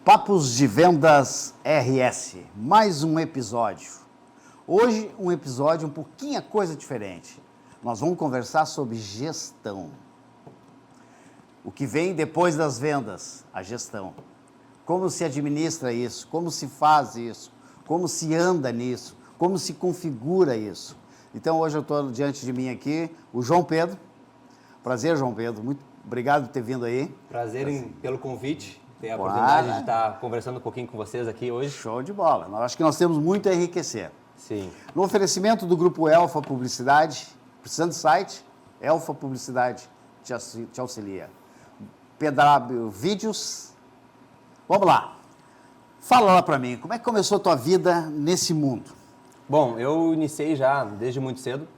Papos de Vendas RS, mais um episódio. Hoje um episódio um pouquinho coisa diferente. Nós vamos conversar sobre gestão. O que vem depois das vendas, a gestão. Como se administra isso, como se faz isso, como se anda nisso, como se configura isso. Então hoje eu estou diante de mim aqui, o João Pedro. Prazer, João Pedro, muito obrigado por ter vindo aí. Prazer pelo convite. Ter a oportunidade de estar conversando um pouquinho com vocês aqui hoje. Show de bola. Acho que nós temos muito a enriquecer. Sim. No oferecimento do Grupo Elfa Publicidade, precisando de site, Elfa Publicidade te auxilia. PW Vídeos. Vamos lá. Fala lá para mim, como é que começou a tua vida nesse mundo? Bom, eu iniciei já desde muito cedo.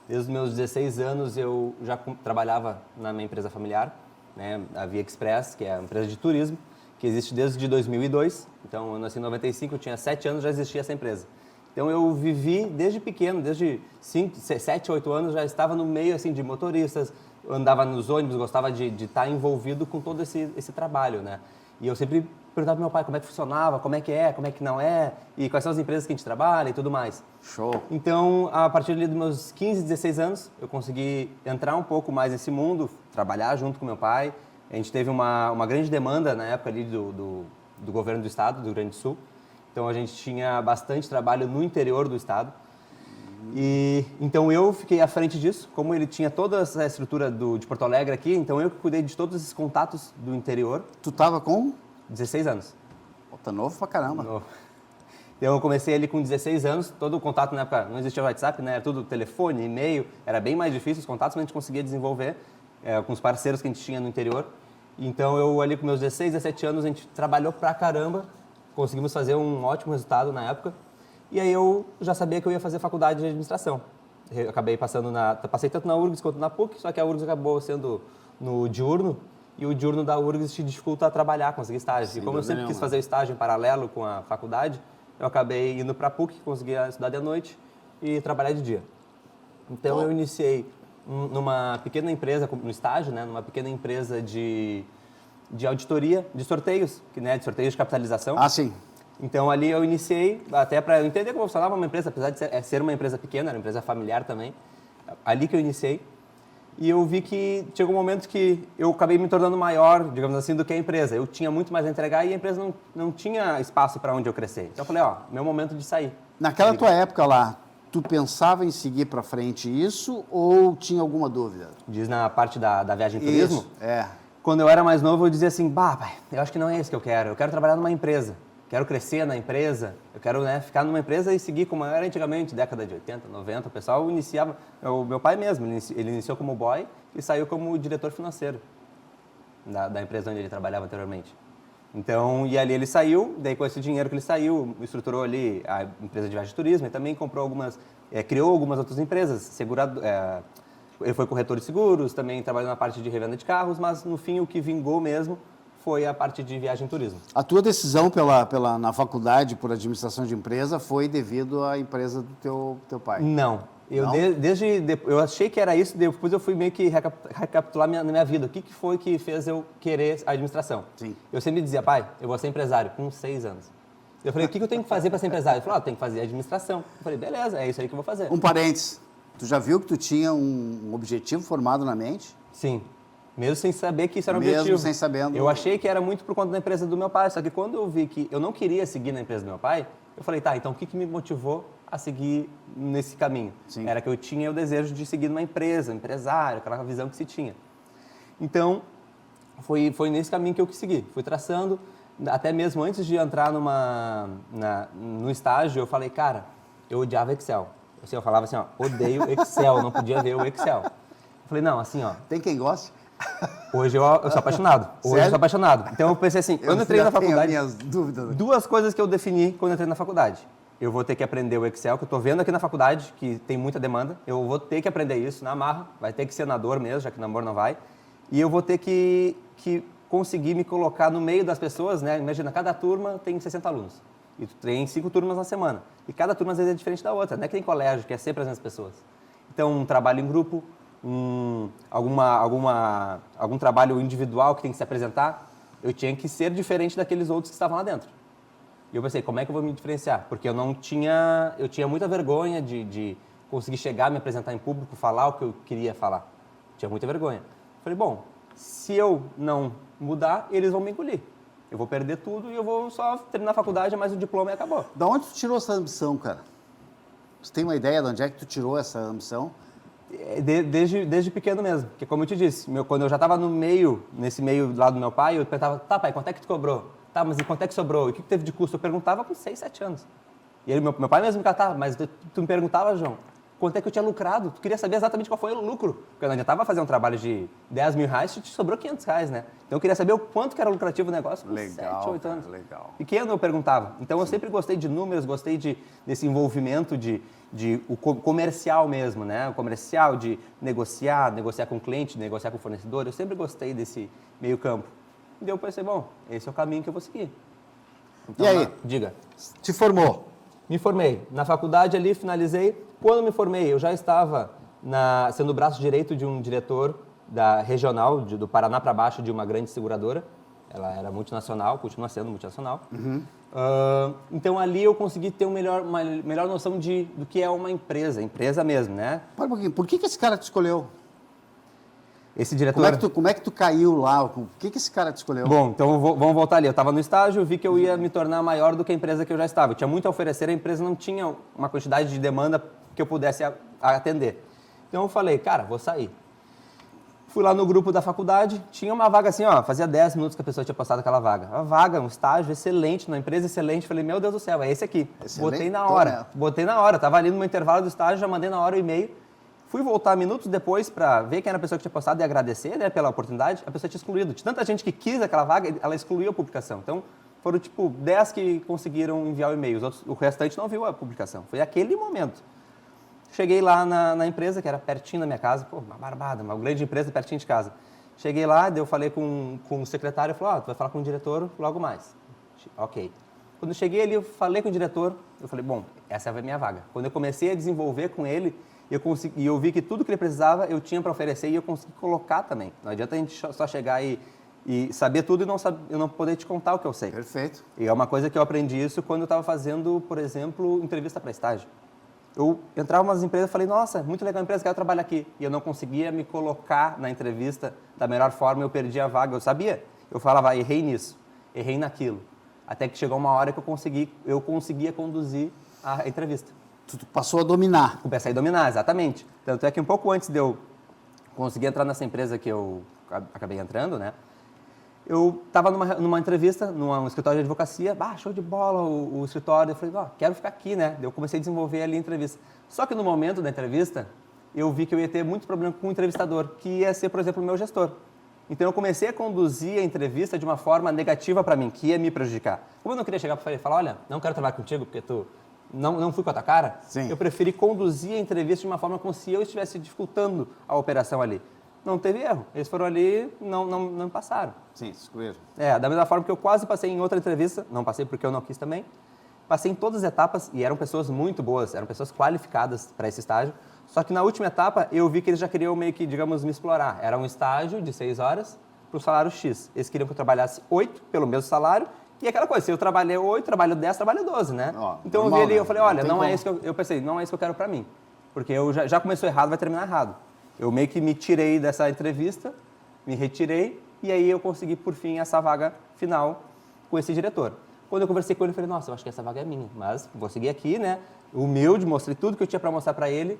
Desde os meus 16 anos eu já trabalhava na minha empresa familiar, né, a Via Express, que é a empresa de turismo, que existe desde 2002. Então, eu nasci em 95, eu tinha 7 anos, já existia essa empresa. Então, eu vivi desde pequeno, desde 7, 8 anos, já estava no meio assim, de motoristas, andava nos ônibus, gostava de estar envolvido com todo esse trabalho, né? E eu sempre perguntava para meu pai como é que funcionava, como é que não é, e quais são as empresas que a gente trabalha e tudo mais. Show! Então, a partir dos meus 15, 16 anos, eu consegui entrar um pouco mais nesse mundo, trabalhar junto com meu pai. A gente teve uma grande demanda na época ali do governo do estado, do Rio Grande do Sul. Então, a gente tinha bastante trabalho no interior do estado. E então eu fiquei à frente disso, como ele tinha toda essa estrutura de Porto Alegre aqui, então eu que cuidei de todos esses contatos do interior. Tu estava com? 16 anos. Pô, tá novo pra caramba. Novo. Então eu comecei ali com 16 anos, todo o contato na época, não existia WhatsApp, né? Era tudo telefone, e-mail, era bem mais difícil os contatos, mas a gente conseguia desenvolver com os parceiros que a gente tinha no interior. Então eu ali com meus 16, 17 anos, a gente trabalhou pra caramba, conseguimos fazer um ótimo resultado na época. E aí eu já sabia que eu ia fazer faculdade de administração. Eu acabei passei tanto na URGS quanto na PUC, só que a URGS acabou sendo no diurno, e o diurno da URGS te dificulta a trabalhar, conseguir estágio. E como eu sempre quis fazer o estágio em paralelo com a faculdade, eu acabei indo para a PUC, consegui estudar de noite e trabalhar de dia. Então eu iniciei numa pequena empresa, no estágio, né, numa pequena empresa de auditoria, de sorteios, de sorteios de capitalização. Ah, sim. Então, ali eu iniciei, até para eu entender como funcionava uma empresa, apesar de ser uma empresa pequena, era uma empresa familiar também. Ali que eu iniciei. E eu vi que chegou um momento que eu acabei me tornando maior, digamos assim, do que a empresa. Eu tinha muito mais a entregar e a empresa não tinha espaço para onde eu crescer. Então, eu falei, meu momento de sair. Naquela tua época lá, tu pensava em seguir para frente isso ou tinha alguma dúvida? Diz na parte da viagem em turismo? Isso, é. Quando eu era mais novo, eu dizia assim, pai, eu acho que não é isso que eu quero trabalhar numa empresa. Quero crescer na empresa, eu quero ficar numa empresa e seguir como era antigamente, década de 80, 90, o pessoal iniciava, o meu pai mesmo, ele iniciou como boy e saiu como diretor financeiro da empresa onde ele trabalhava anteriormente. Então, e ali ele saiu, daí com esse dinheiro que ele saiu, estruturou ali a empresa de viagem e turismo e também criou algumas outras empresas, ele foi corretor de seguros, também trabalhou na parte de revenda de carros, mas no fim o que vingou mesmo foi a parte de viagem e turismo. A tua decisão na faculdade por administração de empresa foi devido à empresa do teu pai? Não. Eu achei que era isso, depois eu fui meio que recapitular na minha vida. O que foi que fez eu querer a administração? Sim. Eu sempre dizia, pai, eu vou ser empresário, com 6 anos. Eu falei, o que eu tenho que fazer para ser empresário? Ele falou, eu tenho que fazer administração. Eu falei, beleza, é isso aí que eu vou fazer. Um parênteses, tu já viu que tu tinha um objetivo formado na mente? Sim. Mesmo sem saber que isso era um objetivo. Mesmo sem sabendo. Eu achei que era muito por conta da empresa do meu pai, só que quando eu vi que eu não queria seguir na empresa do meu pai, eu falei, tá, então o que me motivou a seguir nesse caminho? Sim. Era que eu tinha o desejo de seguir numa empresa, empresário, aquela visão que se tinha. Então, foi nesse caminho que eu quis seguir. Fui traçando, até mesmo antes de entrar no estágio, eu falei, cara, eu odiava Excel. Eu falava assim, odeio Excel, não podia ver o Excel. Eu falei, não, assim, Tem quem goste? Hoje eu sou apaixonado. Hoje eu sou apaixonado. Então eu pensei assim, quando eu entrei na faculdade, minhas dúvidas. Duas coisas que eu defini quando eu entrei na faculdade. Eu vou ter que aprender o Excel, que eu estou vendo aqui na faculdade, que tem muita demanda. Eu vou ter que aprender isso na marra, vai ter que ser na dor mesmo, já que na dor não vai. E eu vou ter que conseguir me colocar no meio das pessoas, né? Imagina, cada turma tem 60 alunos. E tu tem 5 turmas na semana. E cada turma às vezes é diferente da outra. Não é que tem colégio, que é sempre as mesmas pessoas. Então, um trabalho em grupo, algum trabalho individual que tem que se apresentar, Eu tinha que ser diferente daqueles outros que estavam lá dentro. E eu pensei, como é que eu vou me diferenciar? Porque eu tinha muita vergonha de conseguir chegar, me apresentar em público, falar o que eu queria falar. Tinha muita vergonha. Falei, bom, se eu não mudar, eles vão me engolir. Eu vou perder tudo e eu vou só terminar a faculdade, mas o diploma e acabou. Da onde tu tirou essa ambição, cara? Você tem uma ideia de onde é que tu tirou essa ambição? Desde pequeno mesmo. Porque como eu te disse, quando eu já estava nesse meio lá do meu pai, eu perguntava, tá pai, quanto é que tu cobrou? Tá, mas e quanto é que sobrou? E o que teve de custo? Eu perguntava com 6, 7 anos. E meu pai mesmo me catava, mas tu me perguntava, João, quanto é que eu tinha lucrado? Tu queria saber exatamente qual foi o lucro. Porque eu não adiantava fazer um trabalho de 10 mil reais, te sobrou 500 reais, né? Então eu queria saber o quanto que era lucrativo o negócio com 7, 8 anos. Legal. Pequeno eu perguntava. Então eu sempre gostei de números, gostei desse envolvimento o comercial mesmo, né? O comercial, de negociar com o cliente, negociar com o fornecedor. Eu sempre gostei desse meio campo. E eu pensei, bom, esse é o caminho que eu vou seguir. Então, e aí? Diga. Te formou? Me formei. Na faculdade ali, finalizei. Quando me formei, eu já estava sendo o braço direito de um diretor da regional, do Paraná para baixo, de uma grande seguradora. Ela era multinacional, continua sendo multinacional. Uhum. Então ali eu consegui ter uma melhor noção do que é uma empresa mesmo, né? Para um pouquinho, por que esse cara te escolheu? Esse diretor... Como é que tu caiu lá? Por que esse cara te escolheu? Bom, então vamos voltar ali. Eu estava no estágio, vi que eu ia me tornar maior do que a empresa que eu já estava. Eu tinha muito a oferecer, a empresa não tinha uma quantidade de demanda que eu pudesse atender. Então eu falei, cara, vou sair. Fui lá no grupo da faculdade, tinha uma vaga assim, ó, fazia 10 minutos que a pessoa tinha postado aquela vaga. Uma vaga, um estágio excelente, numa empresa excelente. Falei, meu Deus do céu, é esse aqui. Excelente, Botei na hora. Tava ali no meu intervalo do estágio, já mandei na hora o e-mail. Fui voltar minutos depois para ver quem era a pessoa que tinha postado e agradecer, né, pela oportunidade. A pessoa tinha excluído. De tanta gente que quis aquela vaga, ela excluiu a publicação. Então, foram tipo 10 que conseguiram enviar o e-mail. O restante não viu a publicação. Foi aquele momento. Cheguei lá na empresa, que era pertinho da minha casa. Pô, uma barbada, uma grande empresa pertinho de casa. Cheguei lá, daí eu falei com o secretário, ele falou, tu vai falar com o diretor logo mais. Ok. Quando eu cheguei ali, eu falei com o diretor, eu falei, bom, essa é a minha vaga. Quando eu comecei a desenvolver com ele, eu vi que tudo que ele precisava eu tinha para oferecer e eu consegui colocar também. Não adianta a gente só chegar e saber tudo e eu não poder te contar o que eu sei. Perfeito. E é uma coisa que eu aprendi isso quando eu estava fazendo, por exemplo, entrevista para estágio. Eu entrava em umas empresas e falei, nossa, muito legal a empresa, quero trabalhar aqui. E eu não conseguia me colocar na entrevista da melhor forma, eu perdi a vaga. Eu sabia, eu falava, errei nisso, errei naquilo. Até que chegou uma hora que eu conseguia conduzir a entrevista. Tu passou a dominar. Comecei a dominar, exatamente. Tanto é que um pouco antes de eu conseguir entrar nessa empresa que eu acabei entrando, né? Eu estava numa entrevista, num escritório de advocacia, show de bola o escritório. Eu falei, quero ficar aqui, né? Eu comecei a desenvolver ali a entrevista. Só que no momento da entrevista, eu vi que eu ia ter muito problema com o entrevistador, que ia ser, por exemplo, o meu gestor. Então eu comecei a conduzir a entrevista de uma forma negativa para mim, que ia me prejudicar. Como eu não queria chegar para ele e falar, olha, não quero trabalhar contigo porque tu não fui com a tua cara, Sim. Eu preferi conduzir a entrevista de uma forma como se eu estivesse dificultando a operação ali. Não teve erro. Eles foram ali, não passaram. Sim, excluíram. Da mesma forma que eu quase passei em outra entrevista, não passei porque eu não quis também, passei em todas as etapas e eram pessoas muito boas, eram pessoas qualificadas para esse estágio, só que na última etapa eu vi que eles já queriam meio que, digamos, me explorar. Era um estágio de 6 horas para o salário X. Eles queriam que eu trabalhasse 8 pelo mesmo salário e aquela coisa, se eu trabalhei 8, trabalho 10, trabalho 12, né? Então normal, eu vi ali, né? eu falei, olha, não é isso que eu pensei, não é isso que eu quero para mim, porque eu já começou errado, vai terminar errado. Eu meio que me tirei dessa entrevista, me retirei e aí eu consegui, por fim, essa vaga final com esse diretor. Quando eu conversei com ele, eu falei, nossa, eu acho que essa vaga é minha, mas vou seguir aqui, né? Humilde, mostrei tudo que eu tinha para mostrar para ele.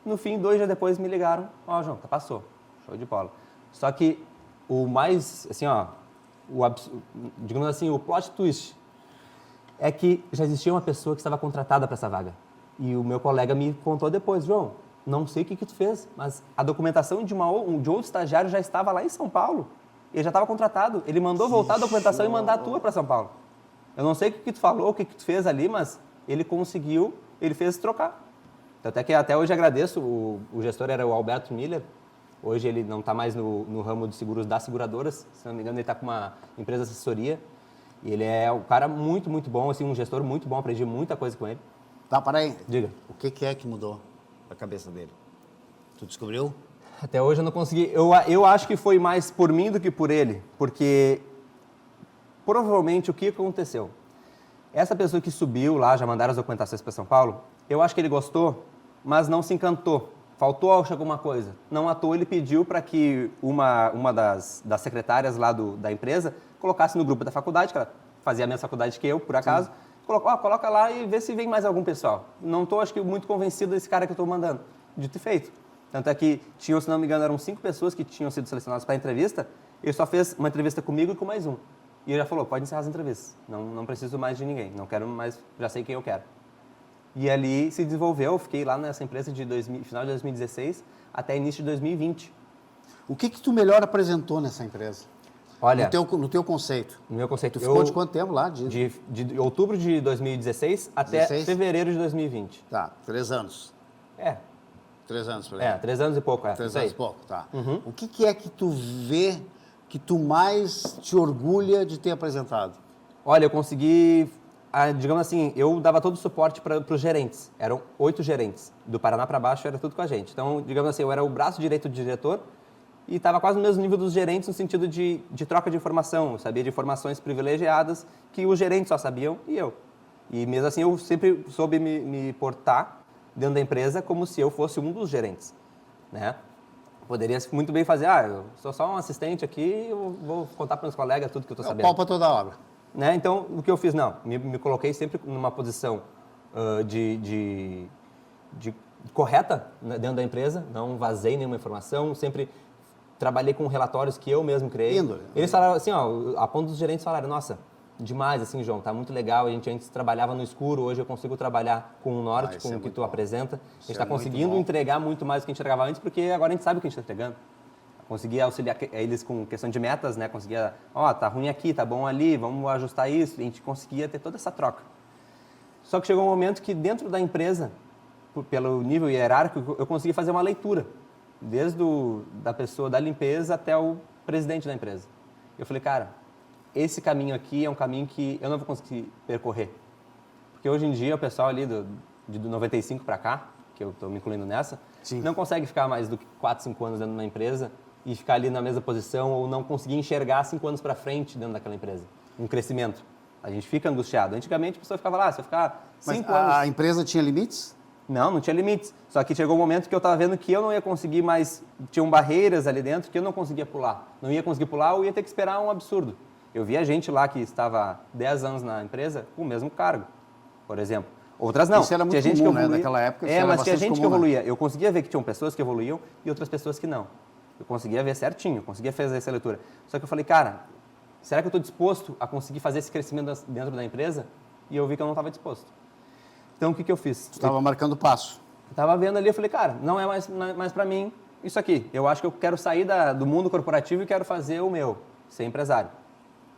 No fim, 2 dias depois, me ligaram, João, passou, show de bola. Só que o mais, assim, digamos assim, o plot twist é que já existia uma pessoa que estava contratada para essa vaga. E o meu colega me contou depois, João, não sei o que tu fez, mas a documentação de outro estagiário já estava lá em São Paulo. Ele já estava contratado. Ele mandou voltar a documentação e mandar a tua para São Paulo. Eu não sei o que tu falou, o que tu fez ali, mas ele conseguiu, ele fez trocar. Até que até hoje agradeço, o gestor era o Alberto Miller. Hoje ele não está mais no ramo de seguros das seguradoras. Se não me engano, ele está com uma empresa de assessoria. E ele é um cara muito, muito bom, assim, um gestor muito bom. Aprendi muita coisa com ele. Tá, peraí. Diga. O que é que mudou a cabeça dele? Tu descobriu? Até hoje eu não consegui. Eu acho que foi mais por mim do que por ele, porque provavelmente o que aconteceu? Essa pessoa que subiu lá, já mandaram as documentações para São Paulo, eu acho que ele gostou, mas não se encantou. Faltou alguma coisa. Não à toa ele pediu para que uma das secretárias lá da empresa colocasse no grupo da faculdade, que ela fazia a mesma faculdade que eu, por acaso, coloca lá e vê se vem mais algum pessoal. Não estou, acho que, muito convencido desse cara que eu estou mandando. Dito e feito. Tanto é que tinham, se não me engano, eram 5 pessoas que tinham sido selecionadas para a entrevista. Ele só fez uma entrevista comigo e com mais um. E ele já falou, pode encerrar as entrevistas. Não preciso mais de ninguém. Não quero mais, já sei quem eu quero. E ali se desenvolveu, eu fiquei lá nessa empresa de final de 2016 até início de 2020. O que tu melhor apresentou nessa empresa? Olha, no teu conceito. no meu conceito, Tu ficou de quanto tempo lá? De outubro de 2016 até fevereiro de 2020. Tá, 3 anos. 3 anos, por exemplo. 3 anos e pouco, 3 anos e pouco, tá. O que é que tu vê que tu mais te orgulha de ter apresentado? Olha, eu consegui, digamos assim, eu dava todo o suporte para os gerentes. Eram 8 gerentes. Do Paraná para baixo era tudo com a gente. Então, digamos assim, eu era o braço direito do diretor e estava quase no mesmo nível dos gerentes no sentido de troca de informação. Eu sabia de informações privilegiadas que os gerentes só sabiam e eu. E mesmo assim, eu sempre soube me portar dentro da empresa como se eu fosse um dos gerentes, né? Poderia muito bem fazer, eu sou só um assistente aqui, eu vou contar para meus colegas tudo que eu estou sabendo. Pau para toda a obra. Né? Então, o que eu fiz? Não, me coloquei sempre numa posição de correta, né, dentro da empresa, não vazei nenhuma informação, sempre trabalhei com relatórios que eu mesmo criei. Eles falaram assim, a ponto dos gerentes falarem, nossa, demais, assim, João, tá muito legal, a gente antes trabalhava no escuro, hoje eu consigo trabalhar com o norte, com o que tu apresenta. A gente está conseguindo entregar muito mais do que a gente entregava antes, porque agora a gente sabe o que a gente está entregando. Conseguia auxiliar eles com questão de metas, né? Conseguia, tá ruim aqui, tá bom ali, vamos ajustar isso. A gente conseguia ter toda essa troca. Só que chegou um momento que dentro da empresa, pelo nível hierárquico, eu consegui fazer uma leitura. Desde da pessoa da limpeza até o presidente da empresa. Eu falei, cara, esse caminho aqui é um caminho que eu não vou conseguir percorrer. Porque hoje em dia o pessoal ali de 95 para cá, que eu estou me incluindo nessa, não consegue ficar mais do que 4, 5 anos dentro de uma empresa e ficar ali na mesma posição ou não conseguir enxergar 5 anos para frente dentro daquela empresa. Um crescimento. A gente fica angustiado. Antigamente a pessoa ficava lá, se eu ficar 5 anos... A empresa tinha limites? Não tinha limites. Só que chegou um momento que eu estava vendo que eu não ia conseguir mais... Tinham barreiras ali dentro que eu não conseguia pular. Não ia conseguir pular ou ia ter que esperar um absurdo. Eu via gente lá que estava 10 anos na empresa com o mesmo cargo, por exemplo. Outras não. Isso era muito tinha gente comum, que evoluía, né? Naquela época isso era mas tinha bastante gente comum, que evoluía. Eu conseguia ver que tinham pessoas que evoluíam e outras pessoas que não. Eu conseguia ver certinho, conseguia fazer essa leitura. Só que eu falei, cara, será que eu estou disposto a conseguir fazer esse crescimento dentro da empresa? E eu vi que eu não estava disposto. Então, o que eu fiz? Tu estava marcando passo. Estava vendo ali, eu falei, cara, não é mais para mim isso aqui. Eu acho que eu quero sair do mundo corporativo e quero fazer o meu, ser empresário.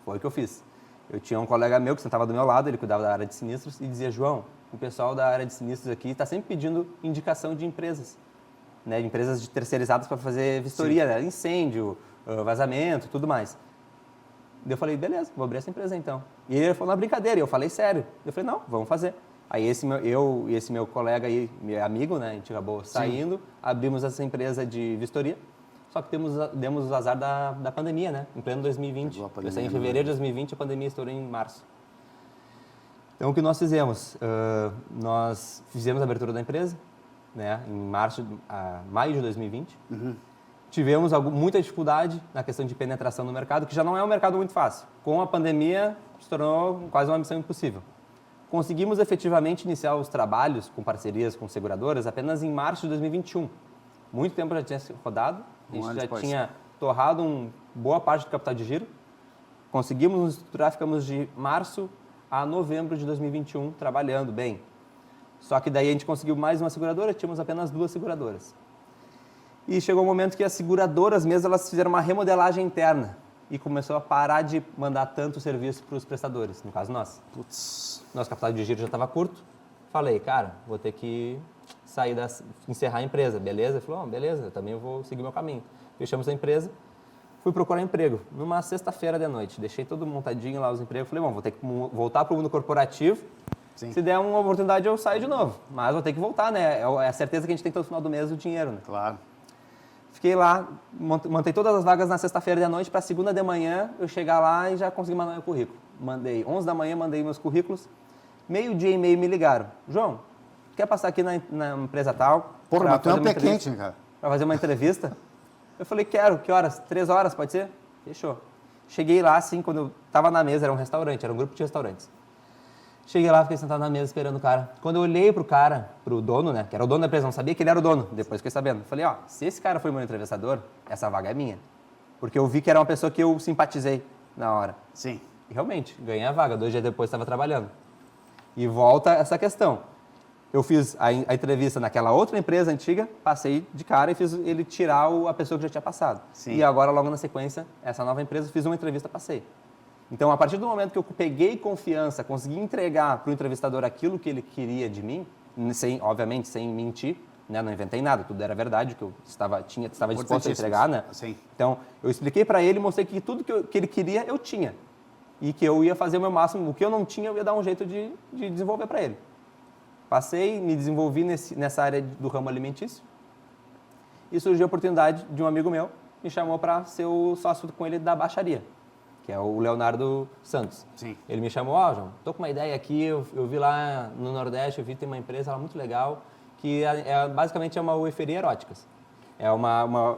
Foi o que eu fiz. Eu tinha um colega meu que sentava do meu lado, ele cuidava da área de sinistros e dizia, João, o pessoal da área de sinistros aqui está sempre pedindo indicação de empresas, né, de empresas terceirizadas para fazer vistoria, né, incêndio, vazamento, tudo mais. Daí eu falei, beleza, vou abrir essa empresa então. E ele falou, na brincadeira, e eu falei, sério. Eu falei, não, vamos fazer. Aí eu e esse meu colega aí, meu amigo, né, a gente acabou saindo, abrimos essa empresa de vistoria. Só que demos o azar da pandemia, né? Em pleno 2020. Eu saí em fevereiro de 2020, a pandemia estourou em março. Então, o que nós fizemos? Nós fizemos a abertura da empresa, né? Em maio de 2020. Tivemos muita dificuldade na questão de penetração no mercado, que já não é um mercado muito fácil. Com a pandemia, se tornou quase uma missão impossível. Conseguimos efetivamente iniciar os trabalhos com parcerias com seguradoras apenas em março de 2021. Muito tempo já tinha rodado. A gente já tinha torrado boa parte do capital de giro. Conseguimos nos estruturar, ficamos de março a novembro de 2021 trabalhando bem. Só que daí a gente conseguiu mais uma seguradora, tínhamos apenas 2 seguradoras. E chegou um momento que as seguradoras mesmo, elas fizeram uma remodelagem interna e começou a parar de mandar tanto serviço para os prestadores, no caso nós. Nosso capital de giro já estava curto. Falei, cara, vou ter que encerrar a empresa, beleza? Ele falou, beleza, eu também vou seguir meu caminho. Fechamos a empresa, fui procurar emprego. Numa sexta-feira de noite, deixei todo montadinho lá os empregos. Falei, vou ter que voltar para o mundo corporativo. Sim. Se der uma oportunidade, eu saio de novo. Mas vou ter que voltar, né? É a certeza que a gente tem todo final do mês o dinheiro, né? Claro. Fiquei lá, montei todas as vagas na sexta-feira de noite para segunda de manhã eu chegar lá e já consegui mandar meu currículo. Mandei 11 da manhã, mandei meus currículos. Meio-dia e meio me ligaram. João, quer passar aqui na empresa tal? Porra, mas tu é um pé quente, né, cara? Para fazer uma entrevista? Eu falei, quero. Que horas? 3 horas, pode ser? Fechou. Cheguei lá, assim, quando eu tava na mesa, era um restaurante, era um grupo de restaurantes. Cheguei lá, fiquei sentado na mesa esperando o cara. Quando eu olhei pro cara, pro dono, né, que era o dono da empresa, não sabia que ele era o dono, depois fiquei sabendo. Falei, ó, se esse cara foi meu entrevistador, essa vaga é minha. Porque eu vi que era uma pessoa que eu simpatizei na hora. Sim. E realmente, ganhei a vaga. 2 dias depois estava trabalhando. E volta essa questão. Eu fiz a entrevista naquela outra empresa antiga, passei de cara e fiz ele tirar a pessoa que já tinha passado. Sim. E agora, logo na sequência, essa nova empresa, fiz uma entrevista, passei. Então, a partir do momento que eu peguei confiança, consegui entregar para o entrevistador aquilo que ele queria de mim, obviamente, sem mentir, né? Não inventei nada, tudo era verdade, que eu estava disposto a entregar, né? Sim. Então, eu expliquei para ele, mostrei que tudo que ele queria, eu tinha. E que eu ia fazer o meu máximo, o que eu não tinha, eu ia dar um jeito de desenvolver para ele. Passei, me desenvolvi nessa área do ramo alimentício e surgiu a oportunidade de um amigo meu, me chamou para ser o sócio com ele da baixaria, que é o Leonardo Santos. Sim. Ele me chamou, João, tô com uma ideia aqui, eu vi lá no Nordeste, eu vi que tem uma empresa lá muito legal, que basicamente é uma ueferia eróticas.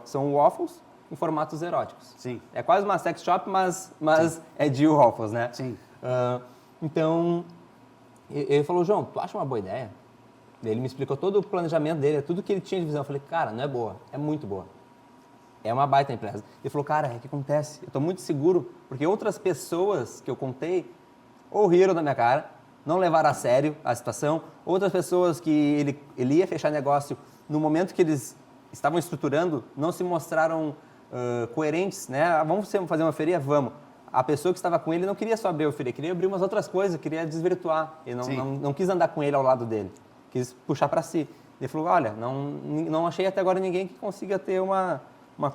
São waffles em formatos eróticos. Sim. É quase uma sex shop, mas é de waffles, né? Sim. Então, ele falou, João, tu acha uma boa ideia? Ele me explicou todo o planejamento dele, tudo que ele tinha de visão. Eu falei, cara, não é boa, é muito boa. É uma baita empresa. Ele falou, cara, o que acontece? Eu estou muito seguro, porque outras pessoas que eu contei ou riram da minha cara, não levaram a sério a situação, outras pessoas que ele ia fechar negócio no momento que eles estavam estruturando, não se mostraram coerentes, né? Vamos fazer uma feria? Vamos. A pessoa que estava com ele não queria só abrir a feria, queria abrir umas outras coisas, queria desvirtuar. Ele não quis andar com ele ao lado dele, quis puxar para si. Ele falou, olha, não achei até agora ninguém que consiga ter uma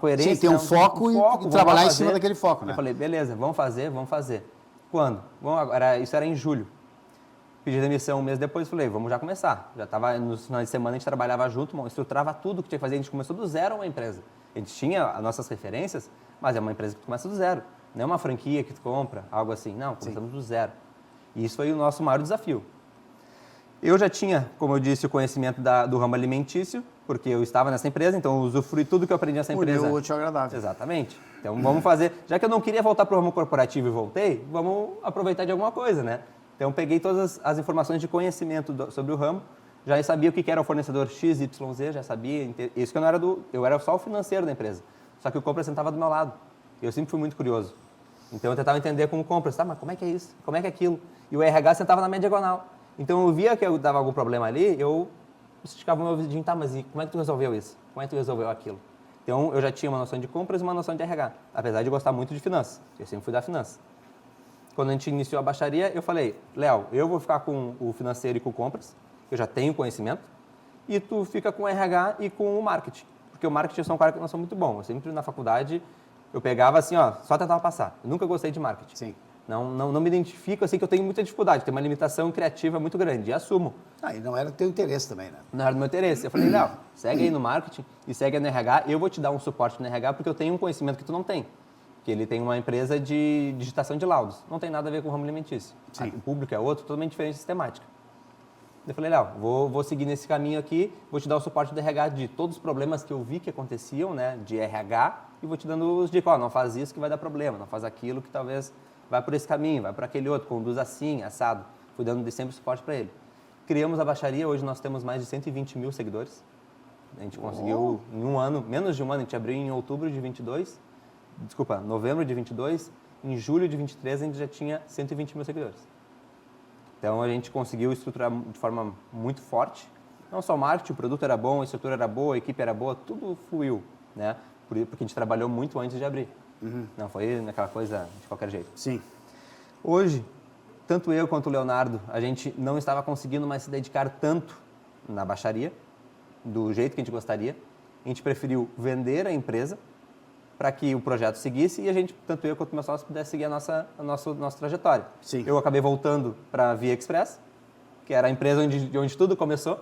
coerência. Sim, ter um foco e trabalhar em cima daquele foco, né? Eu falei, beleza, vamos fazer. Quando? Isso era em julho. Pedi demissão um mês depois, falei, vamos já começar. Já estava nos finais de semana, a gente trabalhava junto, estruturava tudo que tinha que fazer. A gente começou do zero uma empresa. A gente tinha as nossas referências, mas é uma empresa que tu começa do zero. Não é uma franquia que tu compra, algo assim. Não, começamos do zero. E isso foi o nosso maior desafio. Eu já tinha, como eu disse, o conhecimento do ramo alimentício, porque eu estava nessa empresa, então eu usufruí tudo que eu aprendi nessa empresa. Uniu útil ao agradável. Exatamente. Então vamos fazer, já que eu não queria voltar para o ramo corporativo e voltei, vamos aproveitar de alguma coisa, né? Então peguei todas as informações de conhecimento sobre o ramo, já sabia o que era o fornecedor XYZ, já sabia, isso que eu era só o financeiro da empresa, só que o compra sentava do meu lado. Eu sempre fui muito curioso. Então eu tentava entender como compras, tá, mas como é que é isso? Como é que é aquilo? E o RH sentava na minha diagonal. Então eu via que eu dava algum problema ali, eu esticava o meu vidinho, tá, mas como é que tu resolveu isso? Como é que tu resolveu aquilo? Então eu já tinha uma noção de compras e uma noção de RH, apesar de gostar muito de finanças. Eu sempre fui da finança. Quando a gente iniciou a baixaria, eu falei, Léo, eu vou ficar com o financeiro e com compras, eu já tenho conhecimento, e tu fica com o RH e com o marketing. Porque o marketing eu sou um cara que não sou muito bom. Eu sempre na faculdade, eu pegava assim, só tentava passar. Eu nunca gostei de marketing. Sim. Não me identifico assim que eu tenho muita dificuldade, tenho uma limitação criativa muito grande, e assumo. E não era do teu interesse também, né? Não era do meu interesse. Eu falei, Léo, segue aí no marketing e segue no RH, eu vou te dar um suporte no RH porque eu tenho um conhecimento que tu não tem. Que ele tem uma empresa de digitação de laudos. Não tem nada a ver com o ramo alimentício. Sim. O público é outro, totalmente diferente de sistemática. Eu falei, Léo, vou seguir nesse caminho aqui, vou te dar o suporte do RH de todos os problemas que eu vi que aconteciam, né, de RH, e vou te dando os dicas, não faz isso que vai dar problema, não faz aquilo que talvez vai por esse caminho, vai por aquele outro, conduz assim, assado. Fui dando sempre suporte para ele. Criamos a baixaria, hoje nós temos mais de 120 mil seguidores. A gente conseguiu, em um ano, menos de um ano, a gente abriu em novembro de 22, em julho de 23 a gente já tinha 120 mil seguidores. Então a gente conseguiu estruturar de forma muito forte, não só o marketing, o produto era bom, a estrutura era boa, a equipe era boa, tudo fluiu, né? Porque a gente trabalhou muito antes de abrir. Não foi naquela coisa de qualquer jeito. Sim. Hoje, tanto eu quanto o Leonardo, a gente não estava conseguindo mais se dedicar tanto na baixaria, do jeito que a gente gostaria. A gente preferiu vender a empresa para que o projeto seguisse e a gente, tanto eu quanto o meu sócio, pudesse seguir a nossa trajetória. Sim. Eu acabei voltando para a Via Express, que era a empresa onde tudo começou.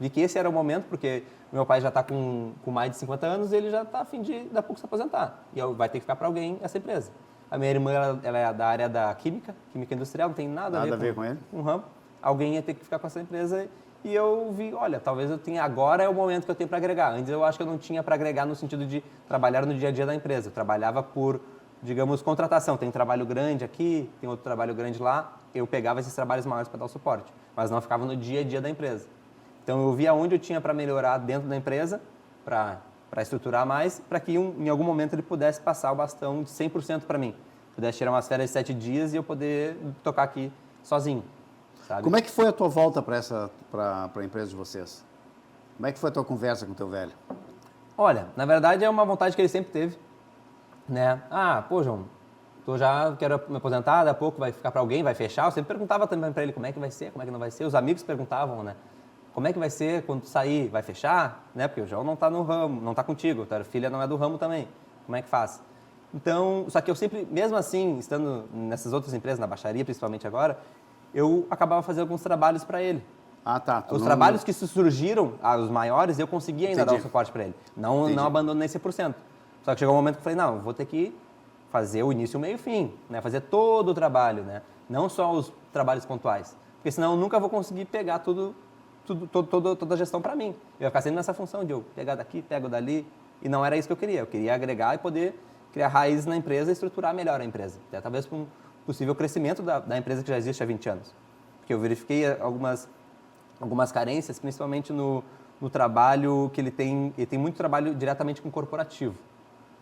Vi que esse era o momento, porque meu pai já está com mais de 50 anos e ele já está a fim de, daqui a pouco, se aposentar. E vai ter que ficar para alguém essa empresa. A minha irmã, ela é da área da química industrial, não tem nada a ver com ele. Um ramo. Alguém ia ter que ficar com essa empresa e eu vi, olha, talvez eu tenha, agora é o momento que eu tenho para agregar. Antes eu acho que eu não tinha para agregar no sentido de trabalhar no dia a dia da empresa. Eu trabalhava por, digamos, contratação. Tem um trabalho grande aqui, tem outro trabalho grande lá. Eu pegava esses trabalhos maiores para dar o suporte, mas não ficava no dia a dia da empresa. Então eu via onde eu tinha para melhorar dentro da empresa, para estruturar mais, para que em algum momento ele pudesse passar o bastão de 100% para mim. Pudesse tirar umas férias de 7 dias e eu poder tocar aqui sozinho. Sabe? Como é que foi a tua volta para a empresa de vocês? Como é que foi a tua conversa com o teu velho? Olha, na verdade é uma vontade que ele sempre teve, né? Ah, pô, João, quero me aposentar, daqui a pouco vai ficar para alguém, vai fechar. Eu sempre perguntava também para ele como é que vai ser, como é que não vai ser. Os amigos perguntavam, né? Como é que vai ser quando tu sair? Vai fechar? Né? Porque o João não está no ramo, não está contigo, tua filha não é do ramo também. Como é que faz? Então, só que eu sempre, mesmo assim, estando nessas outras empresas, na baixaria principalmente agora, eu acabava fazendo alguns trabalhos para ele. Ah, tá. Os trabalhos que surgiram, os maiores, eu conseguia ainda dar o suporte para ele. Não abandonei 100%. Só que chegou um momento que eu falei, não, eu vou ter que fazer o início, o meio e o fim, né? Fazer todo o trabalho, né? Não só os trabalhos pontuais. Porque senão eu nunca vou conseguir pegar toda a gestão para mim. Eu ia ficar sempre nessa função de eu pegar daqui, pego dali, e não era isso que eu queria. Eu queria agregar e poder criar raízes na empresa e estruturar melhor a empresa. Até talvez para um possível crescimento da empresa que já existe há 20 anos. Porque eu verifiquei algumas carências, principalmente no trabalho que ele tem muito trabalho diretamente com o corporativo.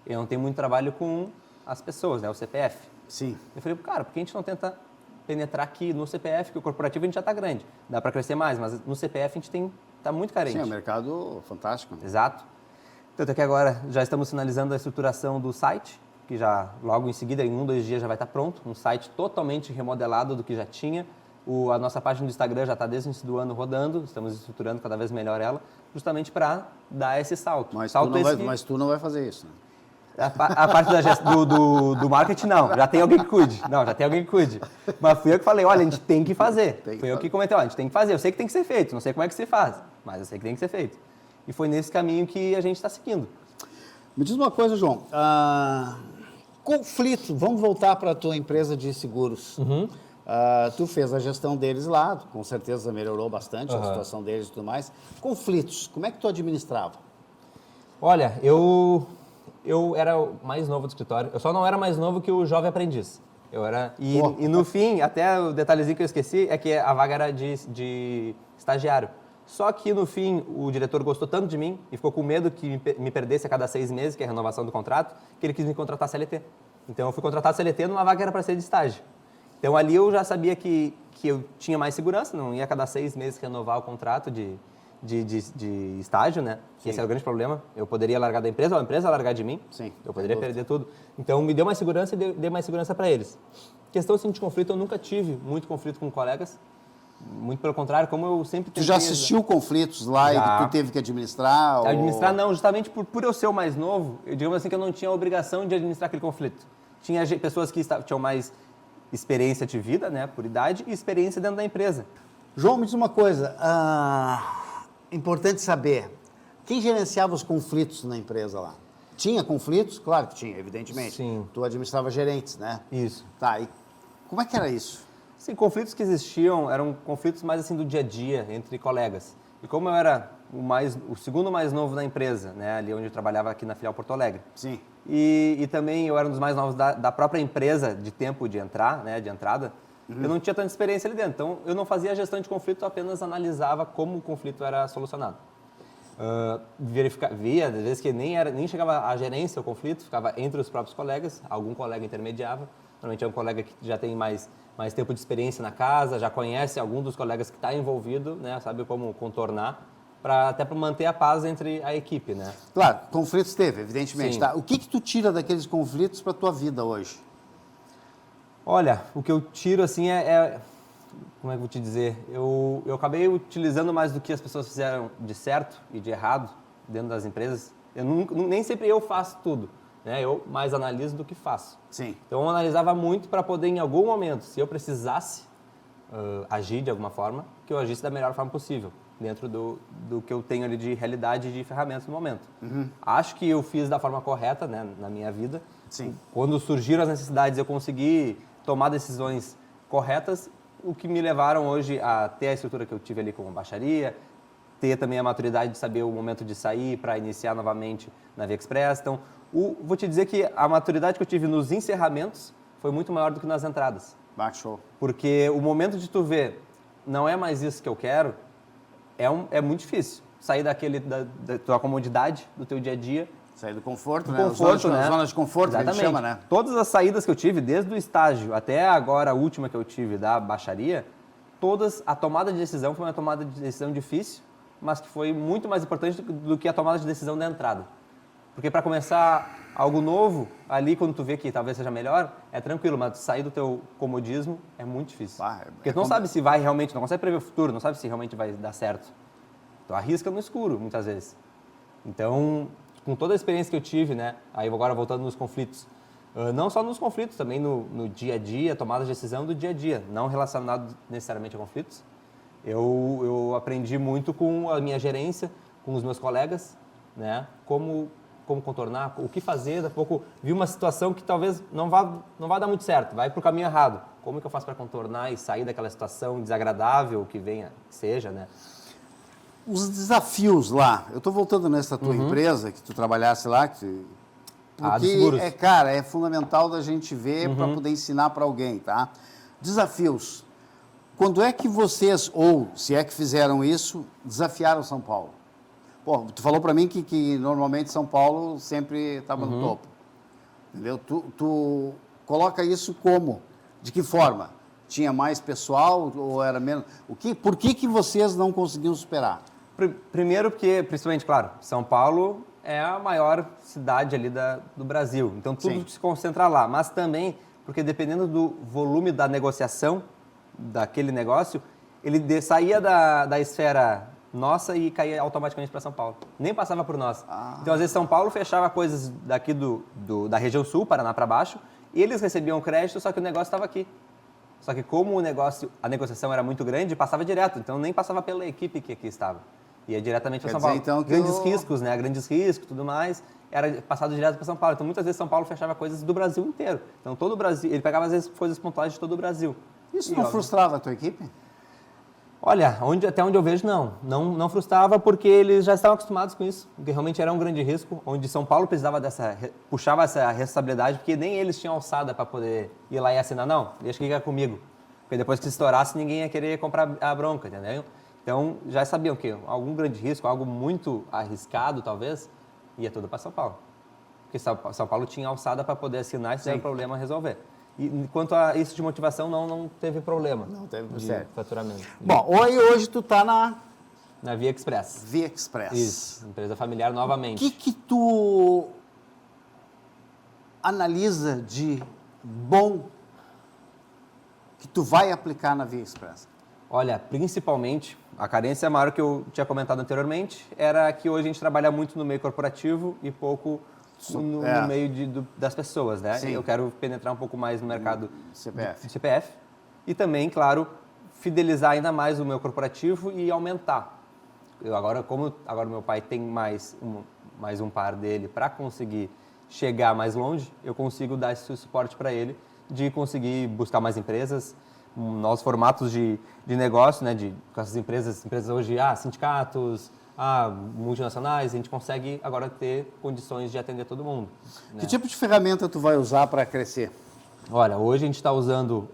Ele não tem muito trabalho com as pessoas, né, o CPF. Sim. Eu falei, cara, por que a gente não tenta penetrar aqui no CPF, que o corporativo a gente já está grande, dá para crescer mais, mas no CPF a gente está muito carente. Sim, é um mercado fantástico. Exato. Tanto é que agora já estamos finalizando a estruturação do site, que já logo em seguida, em 1-2 dias já vai estar pronto, um site totalmente remodelado do que já tinha. A nossa página do Instagram já está desde o início do ano rodando, estamos estruturando cada vez melhor ela, justamente para dar esse salto. Mas tu não vai fazer isso, né? A parte do marketing, não. Já tem alguém que cuide. Não, já tem alguém que cuide. Mas fui eu que falei, olha, a gente tem que fazer. Fui eu que comentei, olha, a gente tem que fazer. Eu sei que tem que ser feito, não sei como é que se faz, mas eu sei que tem que ser feito. E foi nesse caminho que a gente está seguindo. Me diz uma coisa, João. Conflito. Vamos voltar para a tua empresa de seguros. Uhum. Tu fez a gestão deles lá, com certeza melhorou bastante a situação deles e tudo mais. Conflitos, como é que tu administrava? Olha, eu era o mais novo do escritório. Eu só não era mais novo que o jovem aprendiz. Eu era... E no fim, até o detalhezinho que eu esqueci, é que a vaga era de estagiário. Só que no fim, o diretor gostou tanto de mim e ficou com medo que me perdesse a cada 6 meses, que é a renovação do contrato, que ele quis me contratar CLT. Então eu fui contratado CLT numa vaga que era para ser de estágio. Então ali eu já sabia que eu tinha mais segurança, não ia a cada 6 meses renovar o contrato de estágio, né? Sim. Esse era o grande problema. Eu poderia largar da empresa, ou a empresa largar de mim. Sim. Eu poderia perder tudo. Então me deu mais segurança e dei mais segurança para eles. Questão assim, de conflito, eu nunca tive muito conflito com colegas. Muito pelo contrário, como eu sempre tentei... Tu já assistiu conflitos lá e que tu teve que administrar? Administrar não, justamente por eu ser o mais novo, eu digamos assim que eu não tinha a obrigação de administrar aquele conflito. Tinha pessoas que tinham mais experiência de vida, né, por idade, e experiência dentro da empresa. João, me diz uma coisa, importante saber, quem gerenciava os conflitos na empresa lá? Tinha conflitos? Claro que tinha, evidentemente. Sim. Tu administrava gerentes, né? Isso. Tá, e como é que era isso? Sim, conflitos que existiam eram conflitos mais assim do dia a dia, entre colegas. E como eu era o segundo mais novo da empresa, né, ali onde eu trabalhava aqui na filial Porto Alegre. Sim. E também eu era um dos mais novos da própria empresa de tempo de entrada, eu não tinha tanta experiência ali dentro. Então, eu não fazia gestão de conflito, eu apenas analisava como o conflito era solucionado. Via, às vezes, que nem chegava à gerência o conflito, ficava entre os próprios colegas, algum colega intermediava. Normalmente é um colega que já tem mais tempo de experiência na casa, já conhece algum dos colegas que está envolvido, né, sabe como contornar, até para manter a paz entre a equipe, né? Claro, conflitos teve, evidentemente. Sim. Tá? O que tu tira daqueles conflitos para a tua vida hoje? Olha, o que eu tiro assim como é que eu vou te dizer? Eu acabei utilizando mais do que as pessoas fizeram de certo e de errado dentro das empresas. Nem sempre eu faço tudo, né? Eu mais analiso do que faço. Sim. Então eu analisava muito para poder, em algum momento, se eu precisasse agir de alguma forma, que eu agisse da melhor forma possível, dentro do que eu tenho ali de realidade e de ferramentas no momento. Acho que eu fiz da forma correta, né, na minha vida. Sim. Quando surgiram as necessidades, eu consegui tomar decisões corretas, o que me levaram hoje a ter a estrutura que eu tive ali como baixaria, ter também a maturidade de saber o momento de sair para iniciar novamente na Via Express. Então, vou te dizer que a maturidade que eu tive nos encerramentos foi muito maior do que nas entradas. Show. Porque o momento de tu ver, não é mais isso que eu quero, é muito difícil. Sair da tua comodidade, do teu dia a dia. Sair do conforto, Do né? conforto, né? Zona de conforto, exatamente. Que a gente chama, né? Todas as saídas que eu tive, desde o estágio até agora, a última que eu tive da baixaria, a tomada de decisão foi uma tomada de decisão difícil, mas que foi muito mais importante do que a tomada de decisão da entrada. Porque para começar algo novo, ali quando tu vê que talvez seja melhor, é tranquilo, mas sair do teu comodismo é muito difícil. Porque tu não sabe se vai realmente, não consegue prever o futuro, não sabe se realmente vai dar certo. Tu arrisca no escuro, muitas vezes. Então, com toda a experiência que eu tive, né, aí agora voltando nos conflitos, não só nos conflitos, também no dia a dia, tomada de decisão do dia a dia, não relacionado necessariamente a conflitos. Eu aprendi muito com a minha gerência, com os meus colegas, né, como contornar, o que fazer. Daqui a pouco vi uma situação que talvez não vá dar muito certo, vai para o caminho errado. Como que eu faço para contornar e sair daquela situação desagradável que venha, que seja, né? Os desafios lá, eu estou voltando nessa tua empresa, que tu trabalhasse lá, porque dos seguros. cara, é fundamental da gente ver para poder ensinar para alguém, tá? Desafios. Quando é que vocês, ou se é que fizeram isso, desafiaram São Paulo? Pô, tu falou para mim que normalmente São Paulo sempre estava no topo, entendeu? Tu coloca isso como? De que forma? Tinha mais pessoal ou era menos? Por que vocês não conseguiam superar? Primeiro porque, principalmente, claro, São Paulo é a maior cidade ali do Brasil, então tudo se concentra lá, mas também porque dependendo do volume da negociação daquele negócio, ele saía da esfera nossa e caía automaticamente para São Paulo. Nem passava por nós. Então, às vezes, São Paulo fechava coisas daqui da região sul, Paraná para baixo, e eles recebiam crédito, só que o negócio estava aqui. Só que como a negociação era muito grande, passava direto, então nem passava pela equipe que aqui estava. Ia diretamente para São Paulo. Então, grandes riscos, né? Grandes riscos, tudo mais, era passado direto para São Paulo. Então, muitas vezes, São Paulo fechava coisas do Brasil inteiro. Então, todo o Brasil, ele pegava, às vezes, coisas pontuais de todo o Brasil. Isso não frustrava a tua equipe? Olha, até onde eu vejo, não frustrava, porque eles já estavam acostumados com isso, porque realmente era um grande risco, onde São Paulo precisava puxava essa responsabilidade, porque nem eles tinham alçada para poder ir lá e assinar, não, deixa que fica comigo, porque depois que se estourasse, ninguém ia querer comprar a bronca, entendeu? Então, já sabiam que algum grande risco, algo muito arriscado, talvez, ia tudo para São Paulo, porque São Paulo tinha alçada para poder assinar e se tiver problema, resolver. E quanto a isso de motivação, não teve problema. Não teve de certo. faturamento. Bom, hoje tu tá na Via Express. Via Express. Isso, empresa familiar novamente. O que tu analisa de bom que tu vai aplicar na Via Express? Olha, principalmente, a carência maior que eu tinha comentado anteriormente era que hoje a gente trabalha muito no meio corporativo e pouco no meio das pessoas, né? Sim. Eu quero penetrar um pouco mais no mercado CPF. E também, claro, fidelizar ainda mais o meu corporativo e aumentar. Como meu pai tem mais um par dele para conseguir chegar mais longe, eu consigo dar esse suporte para ele de conseguir buscar mais empresas, novos formatos de negócio, né? Com essas empresas hoje, sindicatos, multinacionais, a gente consegue agora ter condições de atender todo mundo. Né? Que tipo de ferramenta tu vai usar para crescer? Olha, hoje a gente está usando,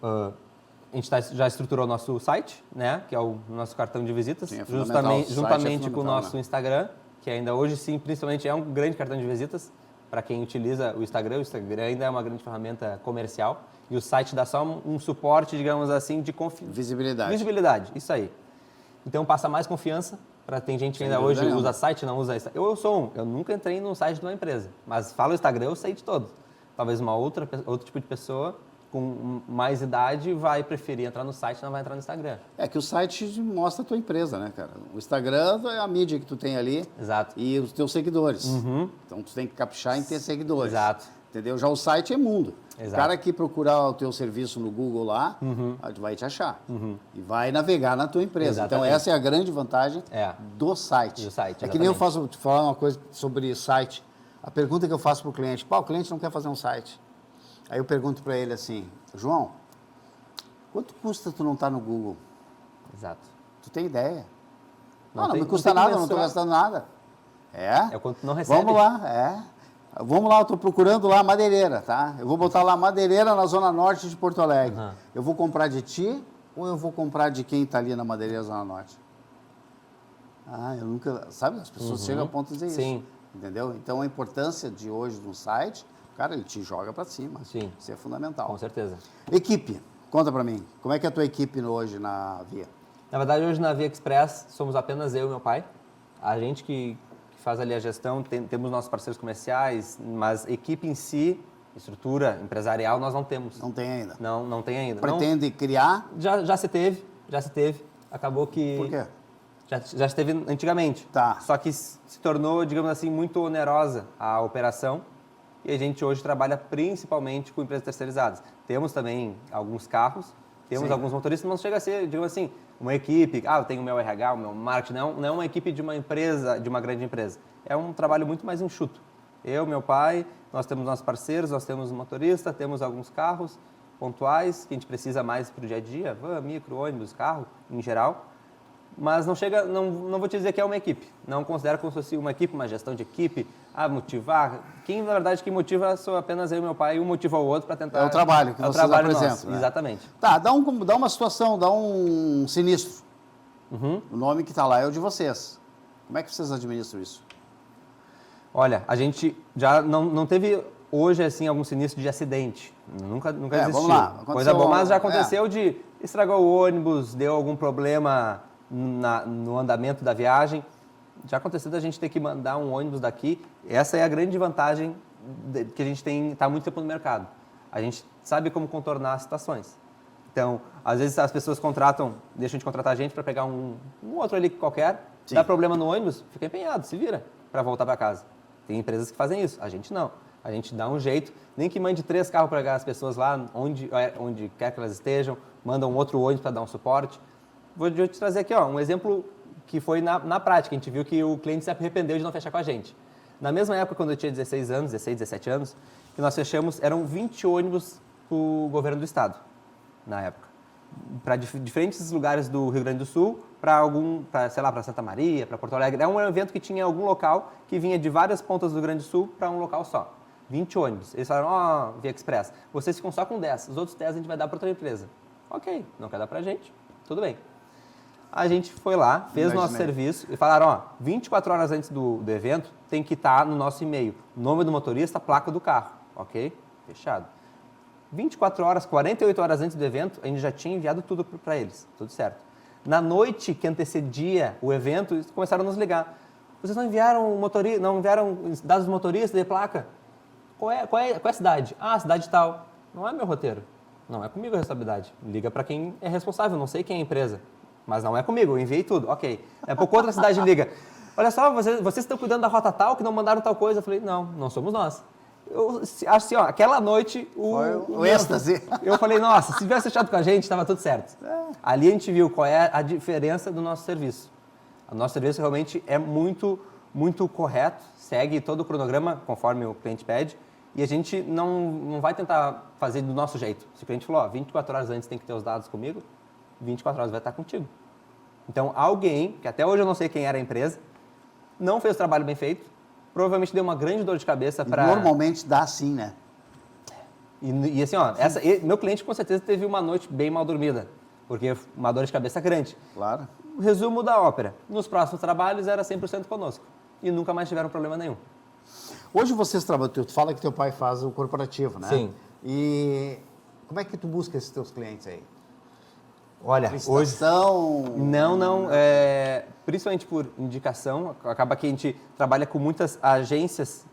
já estruturou o nosso site, né, que é o nosso cartão de visitas, juntamente com o nosso Instagram, que ainda hoje sim, principalmente é um grande cartão de visitas para quem utiliza o Instagram. O Instagram ainda é uma grande ferramenta comercial e o site dá só um suporte, digamos assim, de visibilidade. Visibilidade, isso aí. Então passa mais confiança. Tem gente que ainda hoje usa site, não usa Instagram. Eu nunca entrei no site de uma empresa, mas fala o Instagram, eu sei de todos. Talvez outro tipo de pessoa com mais idade vai preferir entrar no site, não vai entrar no Instagram. É que o site mostra a tua empresa, né, cara? O Instagram é a mídia que tu tem ali. Exato. E os teus seguidores. Então tu tem que caprichar em ter seguidores. Exato. Entendeu? Já o site é mundo. Exato. O cara que procurar o teu serviço no Google lá, vai te achar. E vai navegar na tua empresa. Exatamente. Então, essa é a grande vantagem do site. Do site, é que nem eu exatamente. te falar uma coisa sobre site. A pergunta que eu faço para o cliente, o cliente não quer fazer um site. Aí eu pergunto para ele assim, João, quanto custa tu não estar no Google? Exato. Tu tem ideia? Não me tem custa que nada, eu não mensurar. estou gastando nada. É o quanto tu não recebe. Vamos lá, Vamos lá, eu estou procurando lá madeireira, tá? Eu vou botar lá madeireira na zona norte de Porto Alegre. Eu vou comprar de ti ou eu vou comprar de quem está ali na madeireira zona norte? Eu nunca... Sabe, as pessoas chegam ao ponto de dizer Sim. isso. Entendeu? Então, a importância de hoje de um site, cara, ele te joga para cima. Sim. Isso é fundamental. Com certeza. Equipe, conta para mim. Como é que é a tua equipe hoje na Via? Na verdade, hoje na Via Express somos apenas eu e meu pai. A gente que faz ali a gestão, temos nossos parceiros comerciais, mas equipe em si, estrutura empresarial, nós não temos. Não tem ainda? Não tem ainda. Pretende criar? Já se teve. Acabou que... Por quê? Já se teve antigamente. Tá. Só que se tornou, digamos assim, muito onerosa a operação e a gente hoje trabalha principalmente com empresas terceirizadas. Temos também alguns carros, temos alguns motoristas, não chega a ser, digamos assim, uma equipe, eu tenho o meu RH, o meu marketing, não é uma equipe de uma empresa, de uma grande empresa. É um trabalho muito mais enxuto. Eu, meu pai, nós temos nossos parceiros, nós temos um motorista, temos alguns carros pontuais que a gente precisa mais para o dia a dia, van, micro, ônibus, carro, em geral. Mas não chega, não vou te dizer que é uma equipe. Não considero como se fosse uma equipe, uma gestão de equipe, motivar. Na verdade, quem motiva sou apenas eu e meu pai, um motiva o outro para tentar... É o trabalho que vocês apresentam. Né? Exatamente. Tá, dá uma situação, dá um sinistro. O nome que está lá é o de vocês. Como é que vocês administram isso? Olha, a gente já não teve hoje, assim, algum sinistro de acidente. Nunca existiu. Vamos lá. Coisa boa, mas já aconteceu de estragou o ônibus, deu algum problema no andamento da viagem. Já aconteceu da gente ter que mandar um ônibus daqui. Essa é a grande vantagem que a gente está há muito tempo no mercado. A gente sabe como contornar as situações. Então, às vezes as pessoas deixam de contratar a gente para pegar um outro ali qualquer, dá problema no ônibus, fica empenhado, se vira para voltar para casa. Tem empresas que fazem isso, a gente não. A gente dá um jeito, nem que mande 3 carros para pegar as pessoas lá, onde quer que elas estejam, manda um outro ônibus para dar um suporte. Vou te trazer aqui um exemplo que foi na prática. A gente viu que o cliente se arrependeu de não fechar com a gente. Na mesma época, quando eu tinha 16, 17 anos, que nós fechamos, eram 20 ônibus para o governo do estado, na época. Para diferentes lugares do Rio Grande do Sul, para Santa Maria, para Porto Alegre. Era um evento que tinha algum local que vinha de várias pontas do Rio Grande do Sul para um local só. 20 ônibus. Eles falaram, Via Express, vocês ficam só com 10, os outros 10 a gente vai dar para outra empresa. Ok, não quer dar para a gente, tudo bem. A gente foi lá, fez o nosso serviço e falaram, 24 horas antes do evento tem que estar no nosso e-mail, nome do motorista, placa do carro, ok? Fechado. 24 horas, 48 horas antes do evento, a gente já tinha enviado tudo para eles, tudo certo. Na noite que antecedia o evento, eles começaram a nos ligar. Vocês não enviaram dados do motorista, de placa? Qual é a cidade? A cidade tal. Não é meu roteiro. Não é comigo a responsabilidade. Liga para quem é responsável, não sei quem é a empresa. Mas não é comigo, eu enviei tudo. Ok. Daqui a pouco outra cidade liga. Olha só, vocês estão cuidando da rota tal, que não mandaram tal coisa. Eu falei, não somos nós. Eu acho assim, aquela noite... o êxtase. Eu falei, nossa, se tivesse fechado com a gente, estava tudo certo. Ali a gente viu qual é a diferença do nosso serviço. O nosso serviço realmente é muito, muito correto, segue todo o cronograma conforme o cliente pede, e a gente não vai tentar fazer do nosso jeito. Se o cliente falou, 24 horas antes tem que ter os dados comigo, 24 horas vai estar contigo. Então, alguém, que até hoje eu não sei quem era a empresa, não fez o trabalho bem feito, provavelmente deu uma grande dor de cabeça para... Normalmente dá sim, né? E assim, meu cliente com certeza teve uma noite bem mal dormida, porque uma dor de cabeça grande. Claro. O resumo da ópera, nos próximos trabalhos era 100% conosco e nunca mais tiveram problema nenhum. Hoje vocês trabalham, tu fala que teu pai faz o corporativo, né? Sim. E como é que tu busca esses teus clientes aí? Olha, licitação? Hoje... Não. Principalmente por indicação, acaba que a gente trabalha com muitas agências,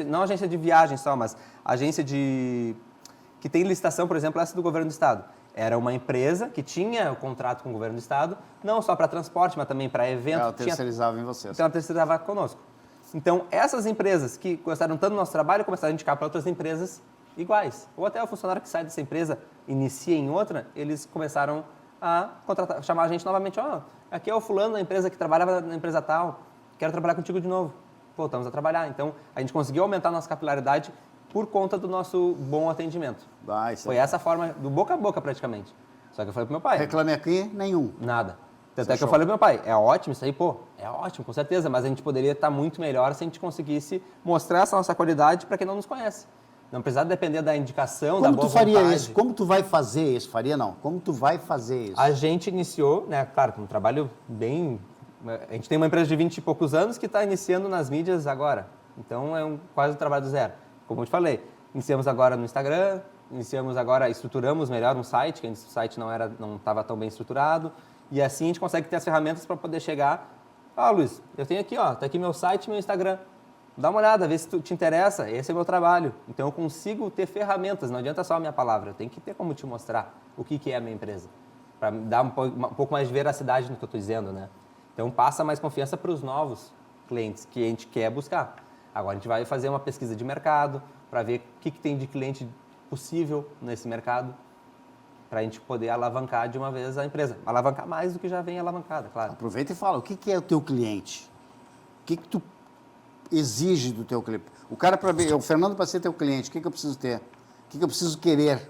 não agência de viagem só, mas agência que tem licitação, por exemplo, essa do governo do estado. Era uma empresa que tinha o contrato com o governo do estado, não só para transporte, mas também para evento. Ela terceirizava em vocês. Então ela terceirizava conosco. Então, essas empresas que gostaram tanto do nosso trabalho começaram a indicar para outras empresas iguais. Ou até o funcionário que sai dessa empresa, inicia em outra, eles começaram a chamar a gente novamente. Aqui é o fulano da empresa que trabalhava na empresa tal, quero trabalhar contigo de novo. Voltamos a trabalhar. Então, a gente conseguiu aumentar a nossa capilaridade por conta do nosso bom atendimento. Foi essa forma, do boca a boca praticamente. Só que eu falei pro meu pai. Reclame aqui, nenhum. Nada. Tanto é que eu falei pro meu pai, é ótimo isso aí, é ótimo, com certeza, mas a gente poderia estar muito melhor se a gente conseguisse mostrar essa nossa qualidade para quem não nos conhece. Não precisar depender da indicação, da boa vontade. Como tu faria isso? Como tu vai fazer isso? Faria não. Como tu vai fazer isso? A gente iniciou, né, claro, com um trabalho bem... A gente tem uma empresa de 20 e poucos anos que está iniciando nas mídias agora. Então, é quase um trabalho do zero. Como eu te falei, iniciamos agora no Instagram, estruturamos melhor um site, que antes o site não estava tão bem estruturado. E assim a gente consegue ter as ferramentas para poder chegar. Luiz, eu tenho aqui, tá aqui meu site e meu Instagram. Dá uma olhada, vê se te interessa, esse é o meu trabalho. Então eu consigo ter ferramentas, não adianta só a minha palavra, eu tenho que ter como te mostrar o que é a minha empresa. Para dar um pouco mais de veracidade no que eu estou dizendo, né? Então passa mais confiança para os novos clientes que a gente quer buscar. Agora a gente vai fazer uma pesquisa de mercado para ver o que tem de cliente possível nesse mercado, para a gente poder alavancar de uma vez a empresa. Alavancar mais do que já vem alavancada, claro. Aproveita e fala, o que é o teu cliente? O que tu exige do teu cliente? O Fernando, para ser teu cliente, o que eu preciso ter? O que eu preciso querer?